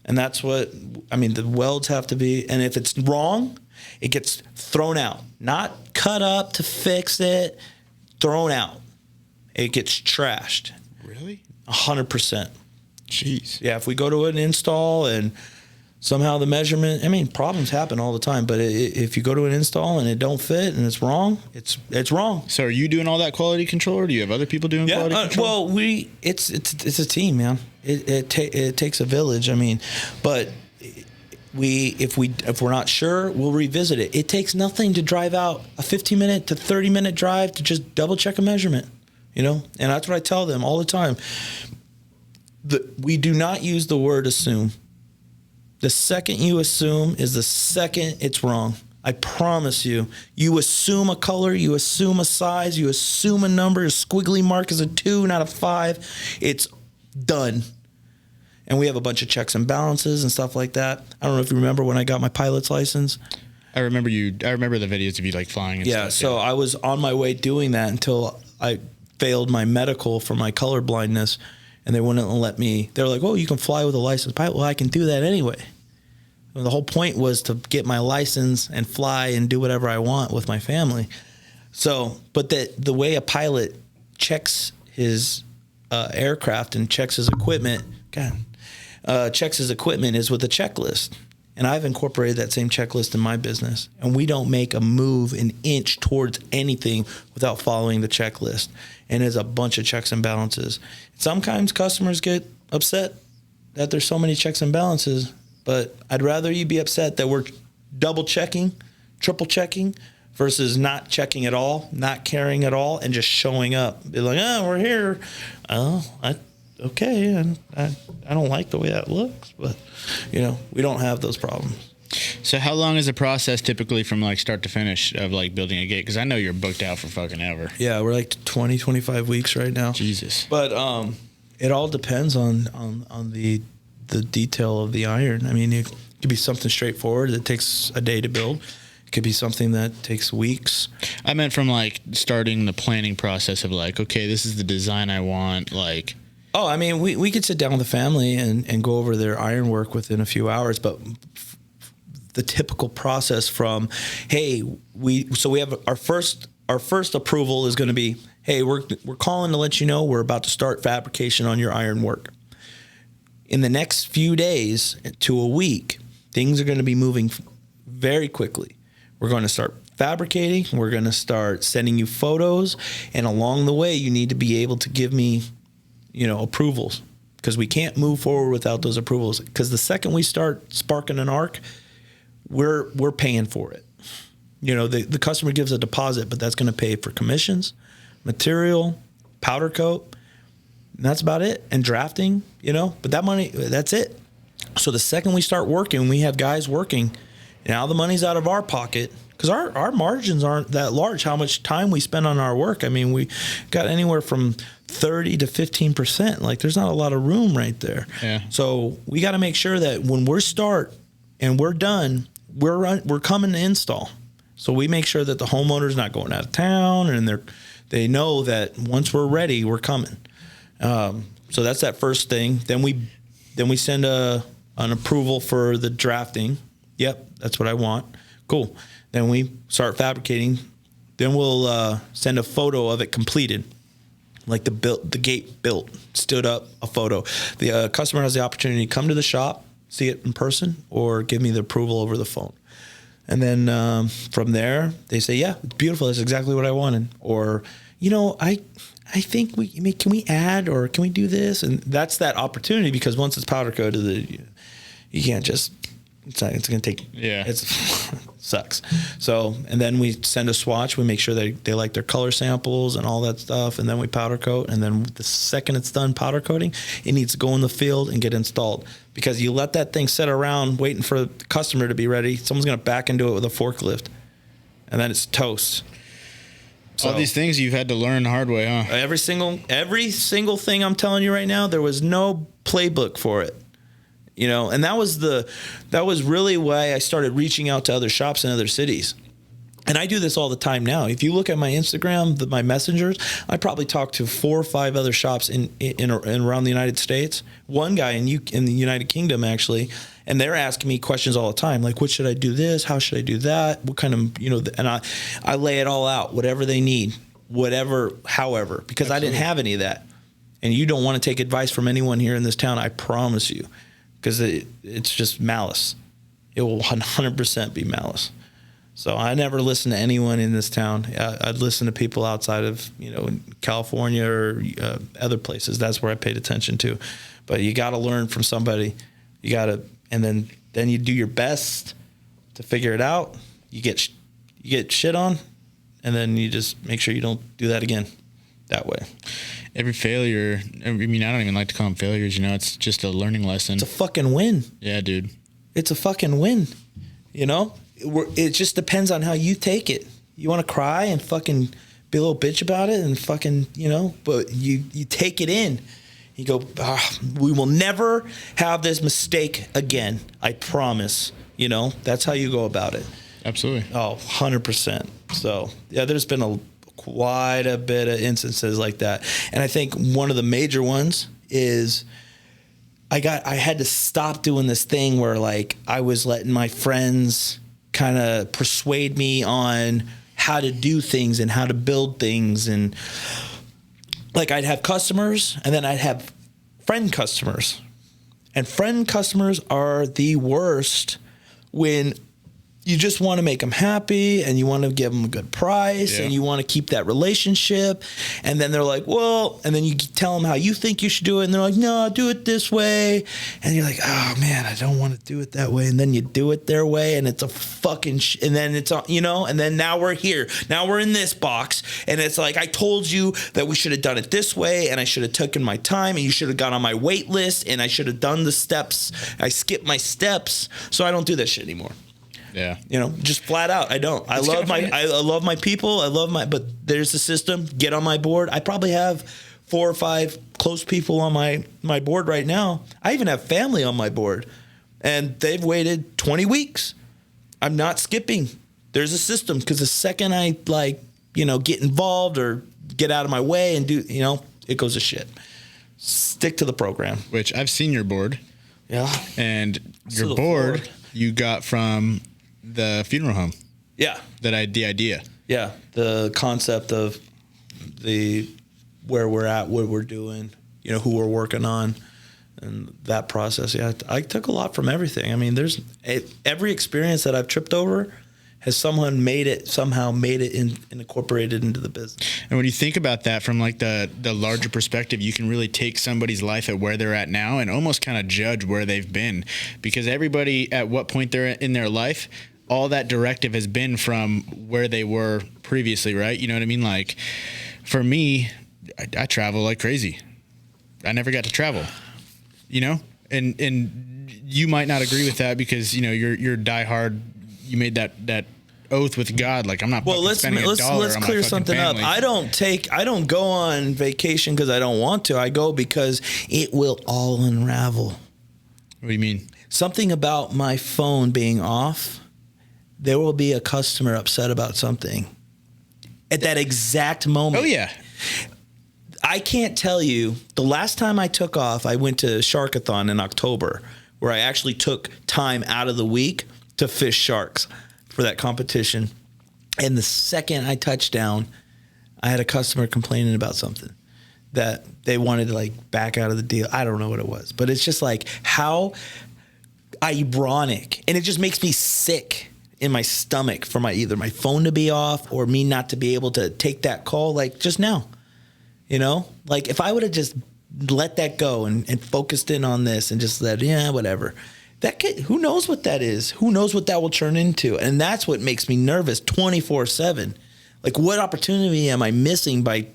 And that's what, I mean, the welds have to be, and if it's wrong, it gets thrown out. Not cut up to fix it, thrown out. It gets trashed. Really? 100%. Jeez. Yeah, if we go to an install and somehow the measurement, I mean, problems happen all the time, but if you go to an install and it don't fit and it's wrong, it's wrong. So are you doing all that quality control, or do you have other people doing quality control? Well, it's a team, man. It takes a village. I mean, but if we're not sure, we'll revisit it. It takes nothing to drive out a 15-minute to 30-minute drive to just double check a measurement, you know? And that's what I tell them all the time. We do not use the word assume. The second you assume is the second it's wrong. I promise you. You assume a color, you assume a size, you assume a number, a squiggly mark is a 2, not a 5. It's done. And we have a bunch of checks and balances and stuff like that. I don't know if you remember when I got my pilot's license. I remember the videos of you like flying and stuff. So I was on my way doing that until I failed my medical for my color blindness, and they wouldn't let me. They were like, "Oh, you can fly with a licensed pilot." Well, I can do that anyway. The whole point was to get my license and fly and do whatever I want with my family. So, but the way a pilot checks his aircraft and checks his equipment, checks his equipment is with a checklist. And I've incorporated that same checklist in my business. And we don't make a move an inch towards anything without following the checklist. And there's a bunch of checks and balances. Sometimes customers get upset that there's so many checks and balances. But I'd rather you be upset that we're double checking, triple checking, versus not checking at all, not caring at all, and just showing up. Be like, oh, we're here. Oh, okay. And I don't like the way that looks. But, you know, we don't have those problems. So how long is the process typically from like start to finish of like building a gate? Because I know you're booked out for fucking ever. Yeah, we're like 20, 25 weeks right now. Jesus. But it all depends on the detail of the iron. I mean, it could be something straightforward that takes a day to build. It could be something that takes weeks. I meant from like starting the planning process of like, okay, this is the design I want. Like, oh, I mean, we could sit down with the family and go over their ironwork within a few hours, but the typical process from, hey, we have our first approval is going to be, hey, we're calling to let you know we're about to start fabrication on your ironwork. In the next few days to a week, things are going to be moving very quickly. We're going to start fabricating. We're going to start sending you photos. And along the way, you need to be able to give me, you know, approvals, because we can't move forward without those approvals. Because the second we start sparking an arc, we're paying for it. You know, the customer gives a deposit, but that's going to pay for commissions, material, powder coat. And that's about it. And drafting, you know, but that money, that's it. So the second we start working, we have guys working. Now the money's out of our pocket because our margins aren't that large. How much time we spend on our work? I mean, we got anywhere from 30 to 15%. Like, there's not a lot of room right there. Yeah. So we got to make sure that when we're start and we're done, we're coming to install. So we make sure that the homeowner's not going out of town, and they know that once we're ready, we're coming. So that's that first thing. Then we send an approval for the drafting. Yep, that's what I want. Cool. Then we start fabricating. Then we'll send a photo of it completed, like the gate built, stood up, a photo. The customer has the opportunity to come to the shop, see it in person, or give me the approval over the phone. And then from there, they say, yeah, it's beautiful. That's exactly what I wanted. Or, I think can we add, or can we do this? And that's that opportunity, because once it's powder coated, you can't just, it's going to take, it sucks. So, and then we send a swatch. We make sure they like their color samples and all that stuff. And then we powder coat. And then the second it's done powder coating, it needs to go in the field and get installed. Because you let that thing sit around waiting for the customer to be ready, someone's going to back into it with a forklift. And then it's toast. So, all these things you've had to learn the hard way, huh? Every single thing I'm telling you right now, there was no playbook for it. And that was really why I started reaching out to other shops in other cities. And I do this all the time now. If you look at my Instagram, my messengers, I probably talk to 4 or 5 other shops in around the United States. One guy in the United Kingdom, actually, and they're asking me questions all the time, like, what should I do this? How should I do that? What kind of, and I lay it all out, whatever they need, however, because Absolutely. I didn't have any of that. And you don't want to take advice from anyone here in this town, I promise you, because it's just malice. It will 100% be malice. So I never listen to anyone in this town. I'd listen to people outside of, in California or other places. That's where I paid attention to. But you got to learn from somebody. You got to, and then you do your best to figure it out. You get shit on, and then you just make sure you don't do that again that way. Every failure, I mean, I don't even like to call them failures, it's just a learning lesson. It's a fucking win. Yeah, dude. It's a fucking win, It just depends on how you take it. You want to cry and fucking be a little bitch about it and fucking, but you take it in. You go, we will never have this mistake again. I promise. That's how you go about it. Absolutely. Oh, 100%. So, yeah, there's been quite a bit of instances like that. And I think one of the major ones is I had to stop doing this thing where, like, I was letting my friends kind of persuade me on how to do things and how to build things. And like, I'd have customers, and then I'd have friend customers. And friend customers are the worst when you just want to make them happy and you want to give them a good price and you want to keep that relationship. And then they're like, well, and then you tell them how you think you should do it. And they're like, no, do it this way. And you're like, oh man, I don't want to do it that way. And then you do it their way, and it's a fucking, and then it's, and then now we're here. Now we're in this box. And it's like, I told you that we should have done it this way, and I should have taken my time, and you should have gone on my wait list, and I should have done the steps. I skipped my steps. So I don't do that shit anymore. Yeah. Just flat out. I don't. I love my people. But there's a system. Get on my board. I probably have 4 or 5 close people on my board right now. I even have family on my board, and they've waited 20 weeks. I'm not skipping. There's a system, because the second I get involved or get out of my way and do, it goes to shit. Stick to the program. Which I've seen your board. Yeah. And your board you got from the funeral home. Yeah. The idea. Yeah. The concept of where we're at, what we're doing, who we're working on, and that process. Yeah. I took a lot from everything. I mean, there's every experience that I've tripped over has somehow made it and incorporated into the business. And when you think about that from like the larger perspective, you can really take somebody's life at where they're at now and almost kind of judge where they've been, because everybody at what point they're in their life, all that directive has been from where they were previously, right? You know what I mean? Like, for me, I travel like crazy. I never got to travel, and you might not agree with that because, you're diehard. You made that oath with God, like I'm not. Well, let's spending let's $1 let's on my clear fucking something family. up. I don't go on vacation because I don't want to. I go because it will all unravel. What do you mean? Something about my phone being off, there will be a customer upset about something at that exact moment. Oh yeah. I can't tell you. The last time I took off, I went to Sharkathon in October, where I actually took time out of the week to fish sharks for that competition. And the second I touched down, I had a customer complaining about something that they wanted to like back out of the deal. I don't know what it was, but it's just like how ironic, and it just makes me sick in my stomach for either my phone to be off or me not to be able to take that call like just now. You know, like if I would have just let that go and focused in on this and just said, yeah, whatever. Who knows what that is? Who knows what that will turn into? And that's what makes me nervous 24/7. Like, what opportunity am I missing by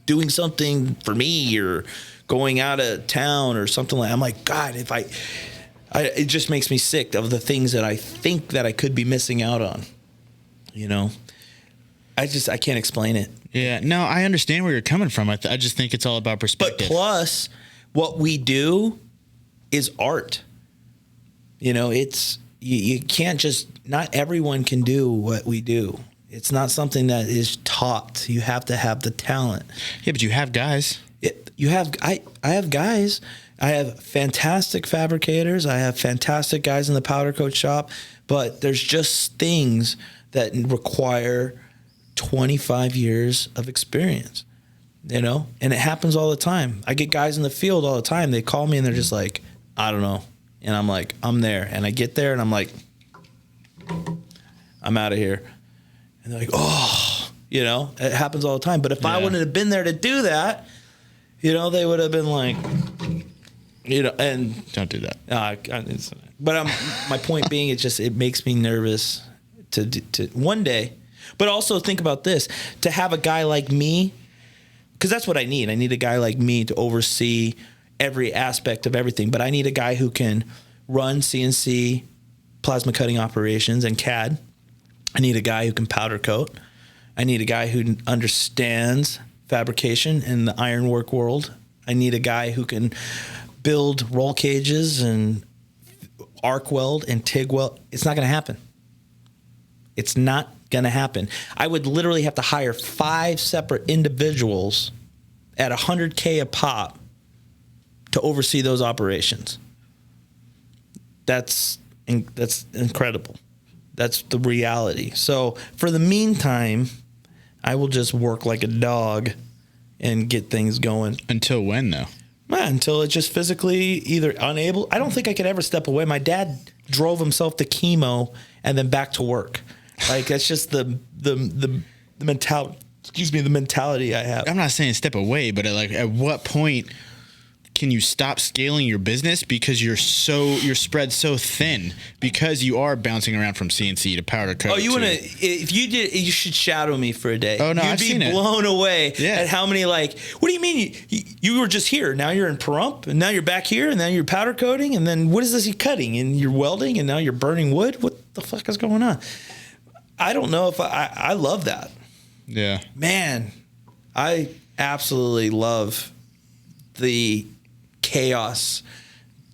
doing something for me or going out of town or something like that? I'm like, God, it just makes me sick of the things that I think that I could be missing out on. You know, I can't explain it. Yeah, no, I understand where you're coming from. I just think it's all about perspective. But plus, what we do is art. You know, it's you can't not everyone can do what we do. It's not something that is taught. You have to have the talent. Yeah, but you have guys. I have guys. I have fantastic fabricators. I have fantastic guys in the powder coat shop. But there's just things that require 25 years of experience, you know, and it happens all the time. I get guys in the field all the time. They call me and they're just like, I don't know. And I'm like, I'm there. And I get there and I'm like, I'm out of here. And they're like, oh, you know, it happens all the time. But if I wouldn't have been there to do that, you know, they would have been like, you know, and Don't do that. But my point being, it makes me nervous to one day. But also think about this, to have a guy like me, because that's what I need. I need a guy like me to oversee every aspect of everything. But I need a guy who can run CNC plasma cutting operations and CAD. I need a guy who can powder coat. I need a guy who understands fabrication in the ironwork world. I need a guy who can build roll cages and arc weld and TIG weld. It's not going to happen. It's not going to happen. I would literally have to hire 5 separate individuals at $100K a pop to oversee those operations. That's incredible. That's the reality. So for the meantime, I will just work like a dog and get things going. Until when, though? Until it's just physically either unable. I don't think I could ever step away. My dad drove himself to chemo and then back to work. Like, that's just the mentality. Excuse me, the mentality I have. I'm not saying step away, but at what point can you stop scaling your business because you're spread so thin because you are bouncing around from CNC to powder coat? Oh, if you did, you should shadow me for a day. Oh no, You'd be blown away at how many, like, what do you mean you were just here, now you're in Pahrump, and now you're back here, and now you're powder coating, and then what is this you're cutting, and you're welding, and now you're burning wood? What the fuck is going on? I don't know if I love that. Yeah. Man, I absolutely love the chaos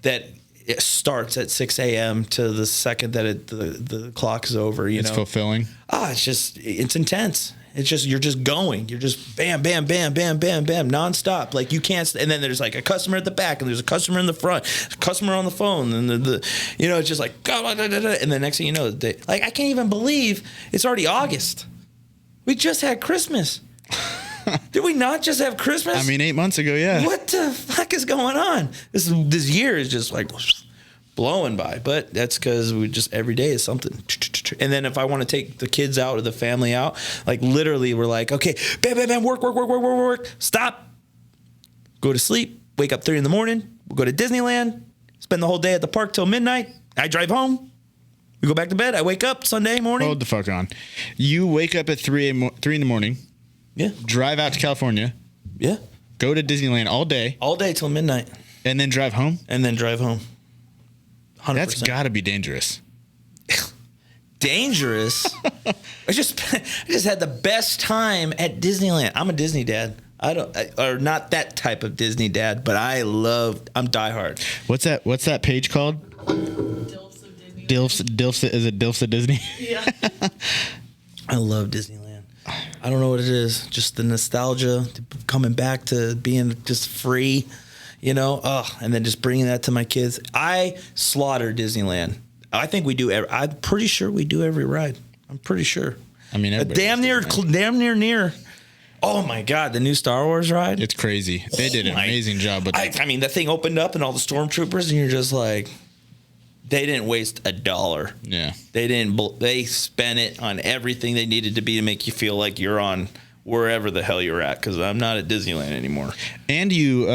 that it starts at 6 a.m. to the second that the clock is over. It's fulfilling. It's intense. It's just, you're just going. You're just bam, bam, bam, bam, bam, bam, nonstop. Like, you can't, and then there's like a customer at the back, and there's a customer in the front, a customer on the phone, and it's just like, and the next thing you know, I can't even believe it's already August. We just had Christmas. Did we not just have Christmas? I mean, 8 months ago, yeah. What the fuck is going on? This year is just like blowing by, but that's because we just, every day is something. And then if I want to take the kids out or the family out, like, literally we're like, okay, bam, bam, bam, work, stop, go to sleep, wake up 3 a.m, we'll go to Disneyland, spend the whole day at the park till midnight. I drive home. We go back to bed. I wake up Sunday morning. Hold the fuck on. You wake up at 3 in the morning. Yeah. Drive out to California. Yeah. Go to Disneyland all day. All day till midnight. And then drive home? And then drive home. 100%. That's got to be dangerous. dangerous. I just had the best time at Disneyland. I'm a Disney dad. Or not that type of Disney dad, but I'm diehard. What's that page called? Dilfs of Disney. Dilfs, is it Dilfs of Disney? Yeah. I love Disneyland. I don't know what it is. Just the nostalgia, coming back to being just free, and then just bringing that to my kids. I slaughter Disneyland. I think we do. I'm pretty sure we do every ride. I'm pretty sure. I mean, damn near. Oh my God, the new Star Wars ride. It's crazy. They did an amazing job. But I mean, the thing opened up and all the stormtroopers, and you're just like, they didn't waste $1. Yeah. They spent it on everything they needed to be to make you feel like you're on wherever the hell you're at, because I'm not at Disneyland anymore. And you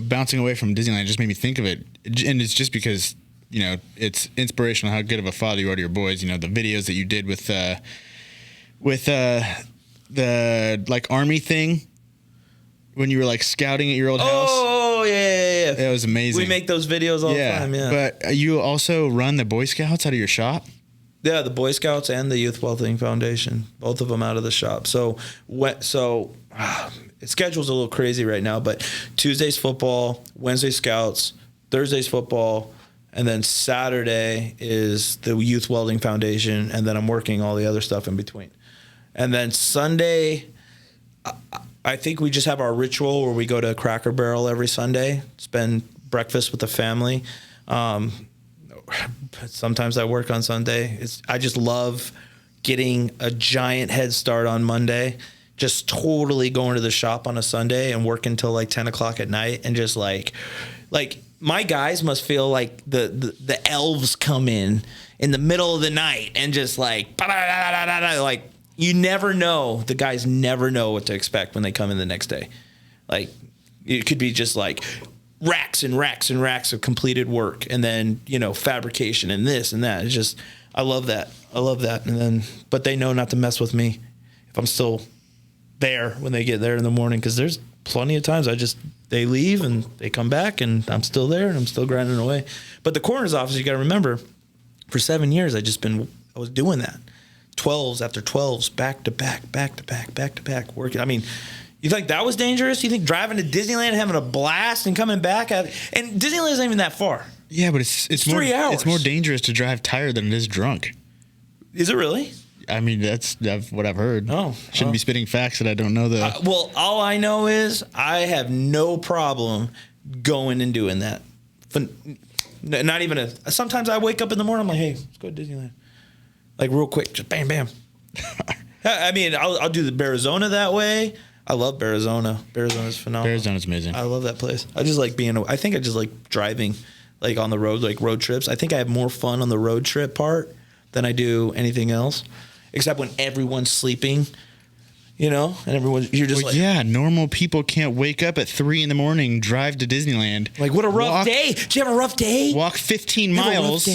bouncing away from Disneyland just made me think of it, and it's just because it's inspirational how good of a father you are to your boys. The videos that you did with the like army thing when you were like scouting at your old house. Oh yeah. That was amazing. We make those videos all the time. Yeah. But you also run the Boy Scouts out of your shop. Yeah, the Boy Scouts and the Youth Wellbeing Foundation, both of them out of the shop. So schedule's a little crazy right now, but Tuesday's football, Wednesday Scouts, Thursday's football, and then Saturday is the Youth Welding Foundation, and then I'm working all the other stuff in between. And then Sunday, I think we just have our ritual where we go to Cracker Barrel every Sunday, spend breakfast with the family. Sometimes I work on Sunday. I just love getting a giant head start on Monday, just totally going to the shop on a Sunday and working till like 10 o'clock at night, and just like my guys must feel like the elves come in the middle of the night and just like you never know. The guys never know what to expect when they come in the next day. Like it could be just like racks and racks and racks of completed work, and then fabrication and this and that. It's just I love that. But they know not to mess with me if I'm still there when they get there in the morning, because there's plenty of times they leave and they come back and I'm still there and I'm still grinding away. But the coroner's office, you got to remember, for 7 years I was doing that. 12s after 12s, back to back working. I mean, you think that was dangerous? You think driving to Disneyland, having a blast, and coming back and Disneyland isn't even that far. Yeah, but it's more 3 hours. It's more dangerous to drive tired than it is drunk. Is it really? I mean, that's what I've heard. Shouldn't be spitting facts that I don't know though. Well, all I know is I have no problem going and doing that. Not even sometimes I wake up in the morning, I'm like, hey, let's go to Disneyland. Like real quick, just bam, bam. I mean, I'll do the Arizona that way. I love Arizona. Arizona's phenomenal. Arizona's amazing. I love that place. I just like I think I just like driving, like on the road, like road trips. I think I have more fun on the road trip part than I do anything else, except when everyone's sleeping, and you're just yeah, normal people can't wake up at 3 a.m, drive to Disneyland. Like, what a rough day. Did you have a rough day? Walk 15 miles.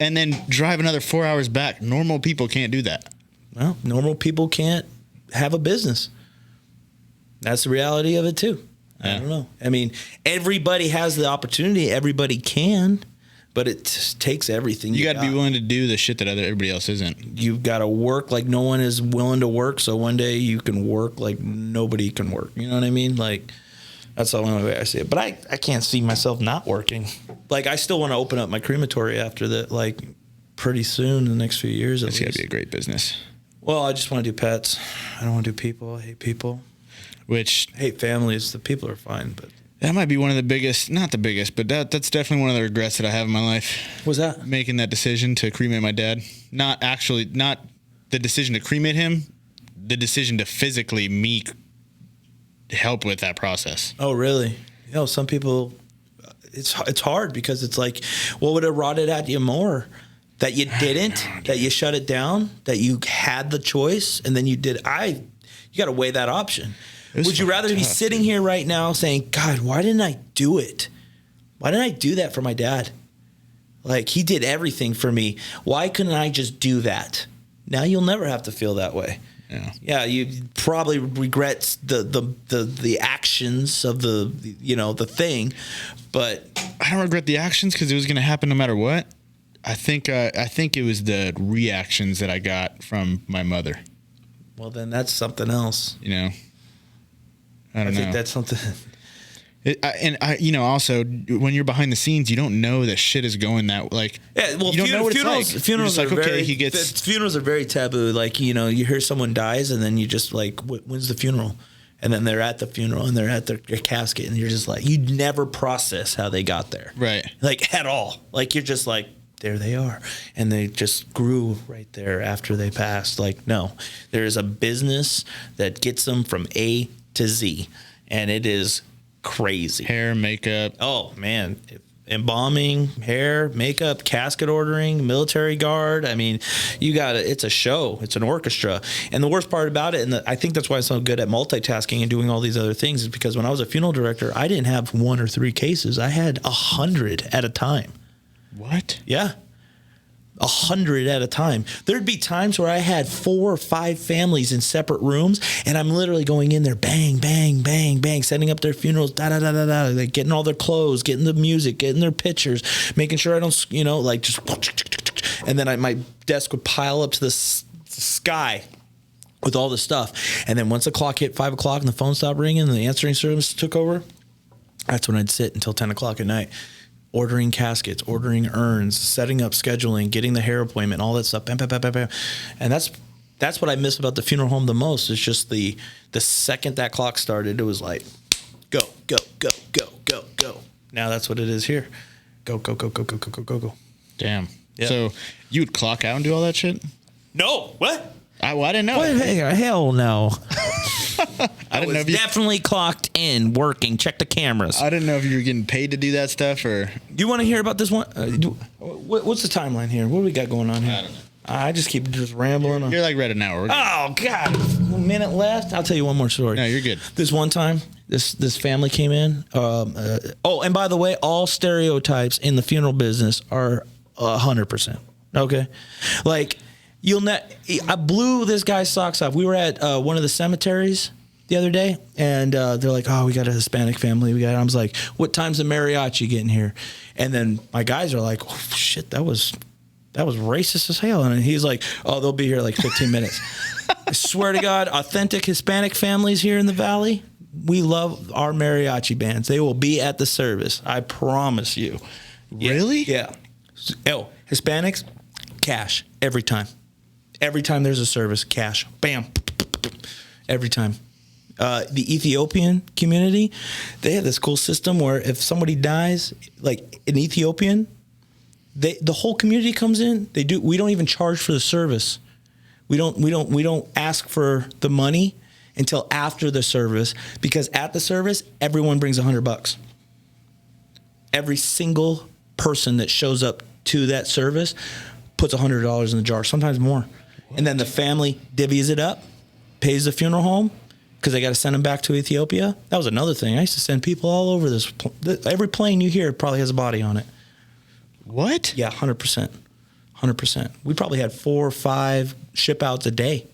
And then drive another 4 hours back. Normal people can't do that. Well, normal people can't have a business. That's the reality of it too. Yeah. I don't know. I mean, everybody has the opportunity. Everybody can, but it just takes everything. You got to be willing to do the shit that everybody else isn't. You've got to work like no one is willing to work. So one day you can work like nobody can work. You know what I mean? Like, that's the only way I see it. But I can't see myself not working. Like, I still want to open up my crematory after that, like, pretty soon in the next few years. It's got to be a great business. Well, I just want to do pets. I don't want to do people. I hate people. I hate families. The people are fine, but that might be one of the biggest, not the biggest, but that's definitely one of the regrets that I have in my life. What's that? Making that decision to cremate my dad. Not the decision to cremate him, the decision to physically help with that process. Oh, really? Some people, it's hard because it's like, what would have rotted at you more? That you didn't, that you shut it down, that you had the choice, and then you did. You got to weigh that option. Would you rather be sitting here right now saying, God, why didn't I do it? Why didn't I do that for my dad? Like, he did everything for me. Why couldn't I just do that? Now you'll never have to feel that way. Yeah, you probably regret the actions of the thing, but I don't regret the actions because it was going to happen no matter what. I think it was the reactions that I got from my mother. Well, then that's something else. You know, I don't know. think that's something. Also when you're behind the scenes, you don't know that shit is going that like. Yeah, well, you don't know what funerals, it's like. funerals you're just are like, okay, very, he gets. funerals are very taboo. Like, you hear someone dies, and then you just like, when's the funeral? And then they're at the funeral, and they're at their casket, and you're just like, you never process how they got there, Right? Like at all. Like you're just like, there they are, and they just grew right there after they passed. Like, no, there is a business that gets them from A to Z, and it is crazy. Hair, makeup. Oh man, embalming, hair, makeup, casket ordering, military guard. I mean, it's a show. It's an orchestra. And the worst part about it, and I think that's why I'm so good at multitasking and doing all these other things, is because when I was a funeral director, I didn't have 1 or 3 cases. I had 100 at a time. What? Yeah. 100 at a time. There'd be times where I had 4 or 5 families in separate rooms, and I'm literally going in there, bang, bang, bang, bang, setting up their funerals, da da da da da, like getting all their clothes, getting the music, getting their pictures, making sure I don't, like just, and then my desk would pile up to the sky with all the stuff. And then once the clock hit 5 o'clock and the phone stopped ringing and the answering service took over, that's when I'd sit until 10 o'clock at night. Ordering caskets, ordering urns, setting up scheduling, getting the hair appointment, all that stuff. Bam, bam, bam, bam, bam. And that's what I miss about the funeral home the most. Is just the second that clock started, it was like, go, go, go, go, go, go. Now that's what it is here. Go, go, go, go, go, go, go, go, go. Damn. Yeah. So you would clock out and do all that shit? No. What? I didn't know. What? Hell no. I didn't know if definitely clocked in, working. Check the cameras. I didn't know if you were getting paid to do that stuff or. Do you want to hear about this one? What's the timeline here? What do we got going on here? I don't know. I just keep rambling on. You're like right an hour. We're good. Oh God! 1 minute left. I'll tell you one more story. No, you're good. This one time, this family came in. And by the way, all stereotypes in the funeral business are 100%. Okay, like I blew this guy's socks off. We were at one of the cemeteries the other day, and they're like, "Oh, we got a Hispanic family. I was like, what time's the mariachi getting here?" And then my guys are like, "Oh shit, that was racist as hell." And he's like, "Oh, they'll be here like 15 minutes." I swear to God, authentic Hispanic families here in the Valley, we love our mariachi bands. They will be at the service. I promise you. Really? Yeah. Oh, Hispanics, cash every time. Every time there's a service, cash. Bam. Every time. The Ethiopian community, they have this cool system where if somebody dies, like an Ethiopian, the whole community comes in. We don't even charge for the service. We don't ask for the money until after the service, because at the service everyone brings $100. Every single person that shows up to that service puts $100 in the jar, sometimes more. What? And then the family divvies it up, pays the funeral home, because they got to send them back to Ethiopia. That was another thing. I used to send people all over this. Every plane you hear probably has a body on it. What? Yeah, 100%. 100%. We probably had 4 or 5 ship outs a day.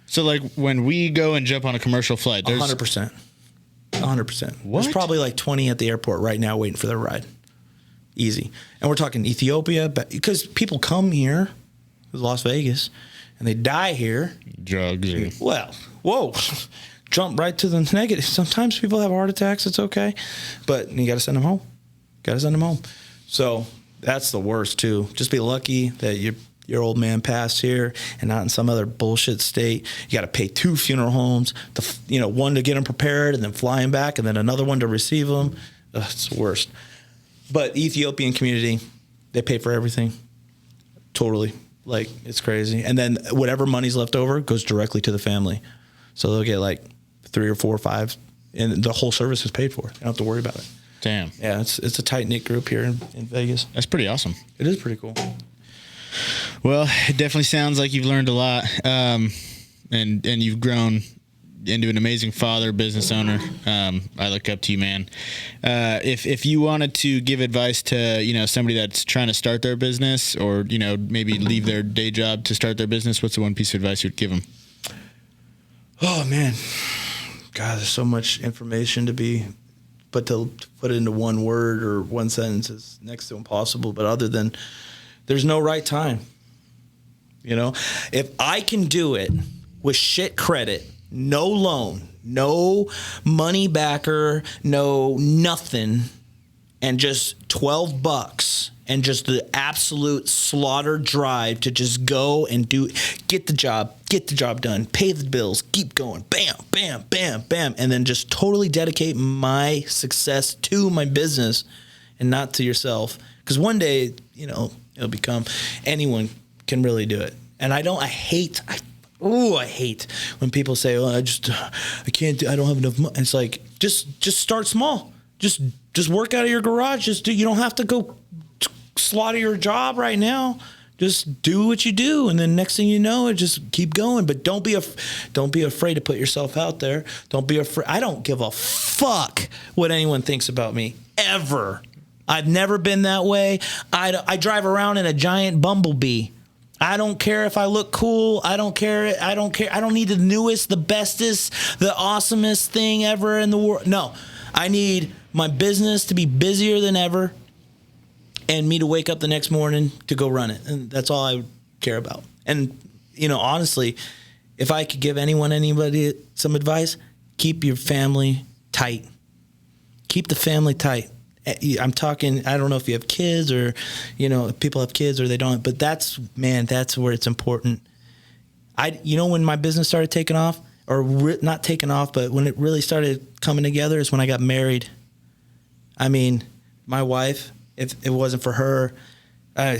So like when we go and jump on a commercial flight, there's 100%. 100%. What? There's probably like 20 at the airport right now waiting for their ride. Easy. And we're talking Ethiopia, because people come here, Las Vegas, and they die here. drugs. Or... Well, whoa. Jump right to the negative. Sometimes people have heart attacks. It's okay. But you got to send them home. So that's the worst, too. Just be lucky that your old man passed here and not in some other bullshit state. You got to pay 2 funeral homes, one to get them prepared and then fly him back, and then another one to receive them. It's the worst. But the Ethiopian community, they pay for everything. Totally. Like, it's crazy. And then whatever money's left over goes directly to the family. So they'll get like 3 or 4 or 5, and the whole service is paid for. You don't have to worry about it. Damn. Yeah, it's a tight-knit group here in Vegas. That's pretty awesome. It is pretty cool. Well, it definitely sounds like you've learned a lot, and you've grown into an amazing father, business owner. I look up to you, man. If you wanted to give advice to somebody that's trying to start their business, or maybe leave their day job to start their business, what's the one piece of advice you'd give them? Oh man, God, there's so much information but to put it into one word or one sentence is next to impossible. But other than There's no right time. You know, if I can do it with shit credit, no loan, no money backer, no nothing, and just $12 and just the absolute slaughter drive to just go and get the job done, pay the bills, keep going, bam, bam, bam, bam, and then just totally dedicate my success to my business and not to yourself. Because one day, you know, it'll become, anyone can really do it. And I hate when people say, "Oh, I can't do, I don't have enough money." It's like, just start small. Just work out of your garage. You don't have to go slaughter your job right now. Just do what you do, and then next thing you know, just keep going. But don't be afraid to put yourself out there. Don't be afraid. I don't give a fuck what anyone thinks about me ever. I've never been that way. I drive around in a giant bumblebee. I don't care if I look cool. I don't care. I don't need the newest, the bestest, the awesomest thing ever in the world. No, I need my business to be busier than ever and me to wake up the next morning to go run it. And that's all I care about. And, you know, honestly, if I could give anybody some advice, keep your family tight. Keep the family tight. I'm talking, I don't know if you have kids or, you know, if people have kids or they don't, but that's where it's important. You know, when my business started taking off, or not taking off, but when it really started coming together is when I got married. I mean, my wife, if it wasn't for her, I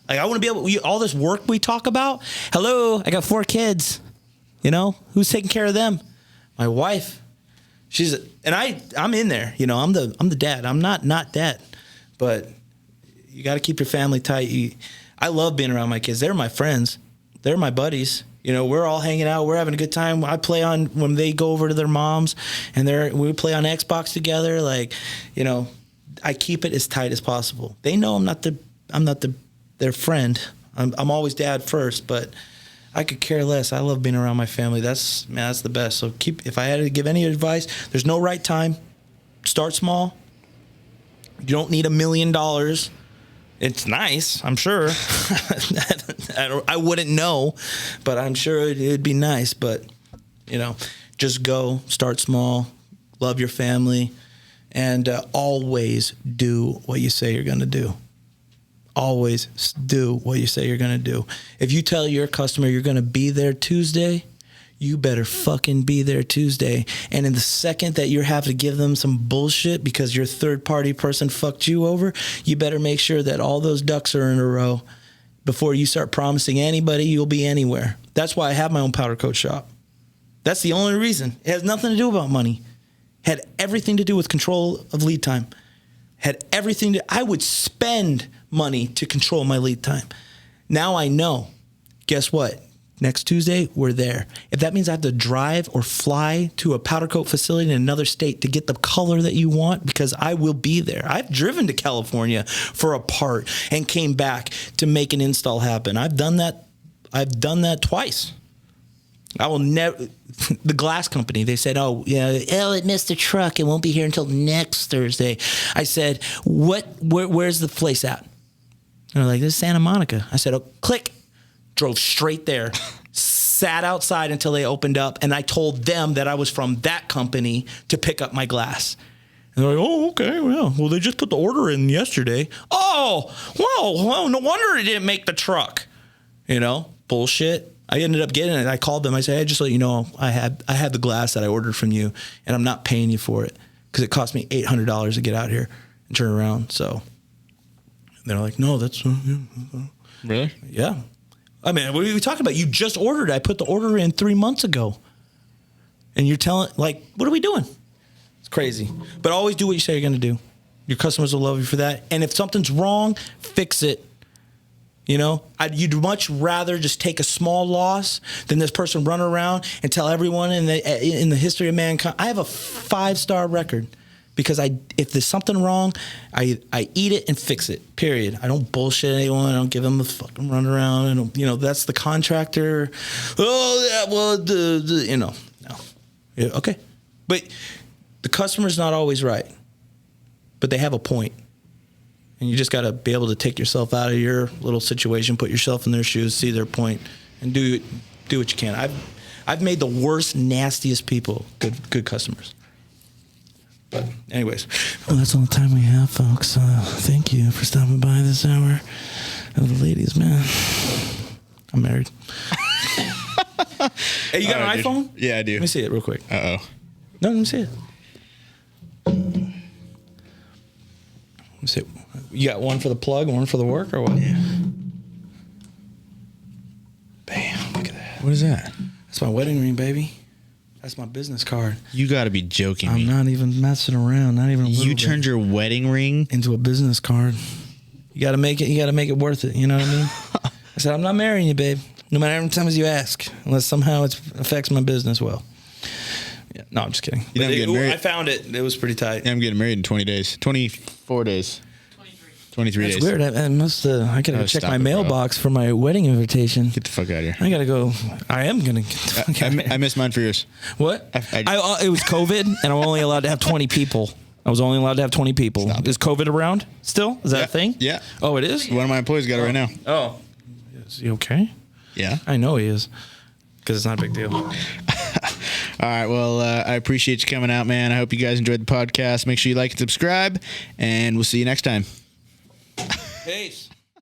wouldn't be able, all this work we talk about. Hello, I got 4 kids. You know, who's taking care of them? My wife. I'm in there, you know, I'm the dad. I'm not dad, but you got to keep your family tight. I love being around my kids. They're my friends. They're my buddies. You know, we're all hanging out. We're having a good time. I play on when they go over to their moms and we play on Xbox together. Like, you know, I keep it as tight as possible. They know I'm not their friend. I'm always dad first, but I could care less. I love being around my family. That's the best. So if I had to give any advice, there's no right time. Start small. You don't need $1 million. It's nice, I'm sure. I wouldn't know, but I'm sure it'd be nice. But, you know, just go, start small, love your family, and always do what you say you're going to do. Always do what you say you're going to do. If you tell your customer you're going to be there Tuesday, you better fucking be there Tuesday. And in the second that you have to give them some bullshit because your third-party person fucked you over, you better make sure that all those ducks are in a row before you start promising anybody you'll be anywhere. That's why I have my own powder coat shop. That's the only reason. It has nothing to do about money. Had everything to do with control of lead time. Had everything to, I would spend money to control my lead time. Now I know. Guess what? Next Tuesday, we're there. If that means I have to drive or fly to a powder coat facility in another state to get the color that you want, because I will be there. I've driven to California for a part and came back to make an install happen. I've done that twice. I will never. The glass company, they said, it missed the truck. It won't be here until next Thursday. I said, where's the place at? And they're like, this is Santa Monica. I said, click. Drove straight there, sat outside until they opened up, and I told them that I was from that company to pick up my glass. And they're like, oh, okay, well, they just put the order in yesterday. Oh, well, no wonder it didn't make the truck. You know, bullshit. I ended up getting it. I called them. I said, hey, just to let you know, I had the glass that I ordered from you, and I'm not paying you for it because it cost me $800 to get out here and turn around. So they're like, no, that's... Really? Yeah. I mean, what are you talking about? You just ordered. I put the order in 3 months ago. And you're telling, like, what are we doing? It's crazy. But always do what you say you're going to do. Your customers will love you for that. And if something's wrong, fix it. You know, you'd much rather just take a small loss than this person run around and tell everyone in the history of mankind. I have a 5-star record. Because if there's something wrong, I eat it and fix it, period. I don't bullshit anyone. I don't give them the fucking runaround. That's the contractor. Oh, yeah, well, no. Yeah, okay. But the customer's not always right. But they have a point. And you just got to be able to take yourself out of your little situation, put yourself in their shoes, see their point, and do what you can. I've made the worst, nastiest people good customers. But anyways, well, that's all the time we have, folks. Thank you for stopping by this hour of the ladies, man. I'm married. Hey, you got an iPhone? Dude. Yeah, I do. Let me see it real quick. Uh-oh. No, let me see it. Let me see it. You got one for the plug, one for the work, or what? Yeah. Bam, look at that. What is that? That's my wedding ring, baby. That's my business card. You got to be joking me. I'm not even messing around. Not even a little You bit. turned your wedding ring into a business card. You got to make it. You got to make it worth it. You know what I mean? I said, I'm not marrying you, babe. No matter how many times you ask, unless somehow it affects my business well. Yeah, no, I'm just kidding. You know, I'm getting married. I found it. It was pretty tight. Yeah, I'm getting married in 20 days. 24 days. 23 That's days. weird. I must. I gotta check my mailbox for my wedding invitation. Get the fuck out of here. I gotta go. I am gonna. Get the fuck out of here. I missed mine for yours. What? It was COVID, and I'm only allowed to have 20 people. I was only allowed to have 20 people. Is COVID around still? Is that a thing? Yeah. Oh, it is? One of my employees got it right now. Oh. Is he okay? Yeah. I know he is. Because it's not a big deal. All right. Well, I appreciate you coming out, man. I hope you guys enjoyed the podcast. Make sure you like and subscribe, and we'll see you next time. Peace.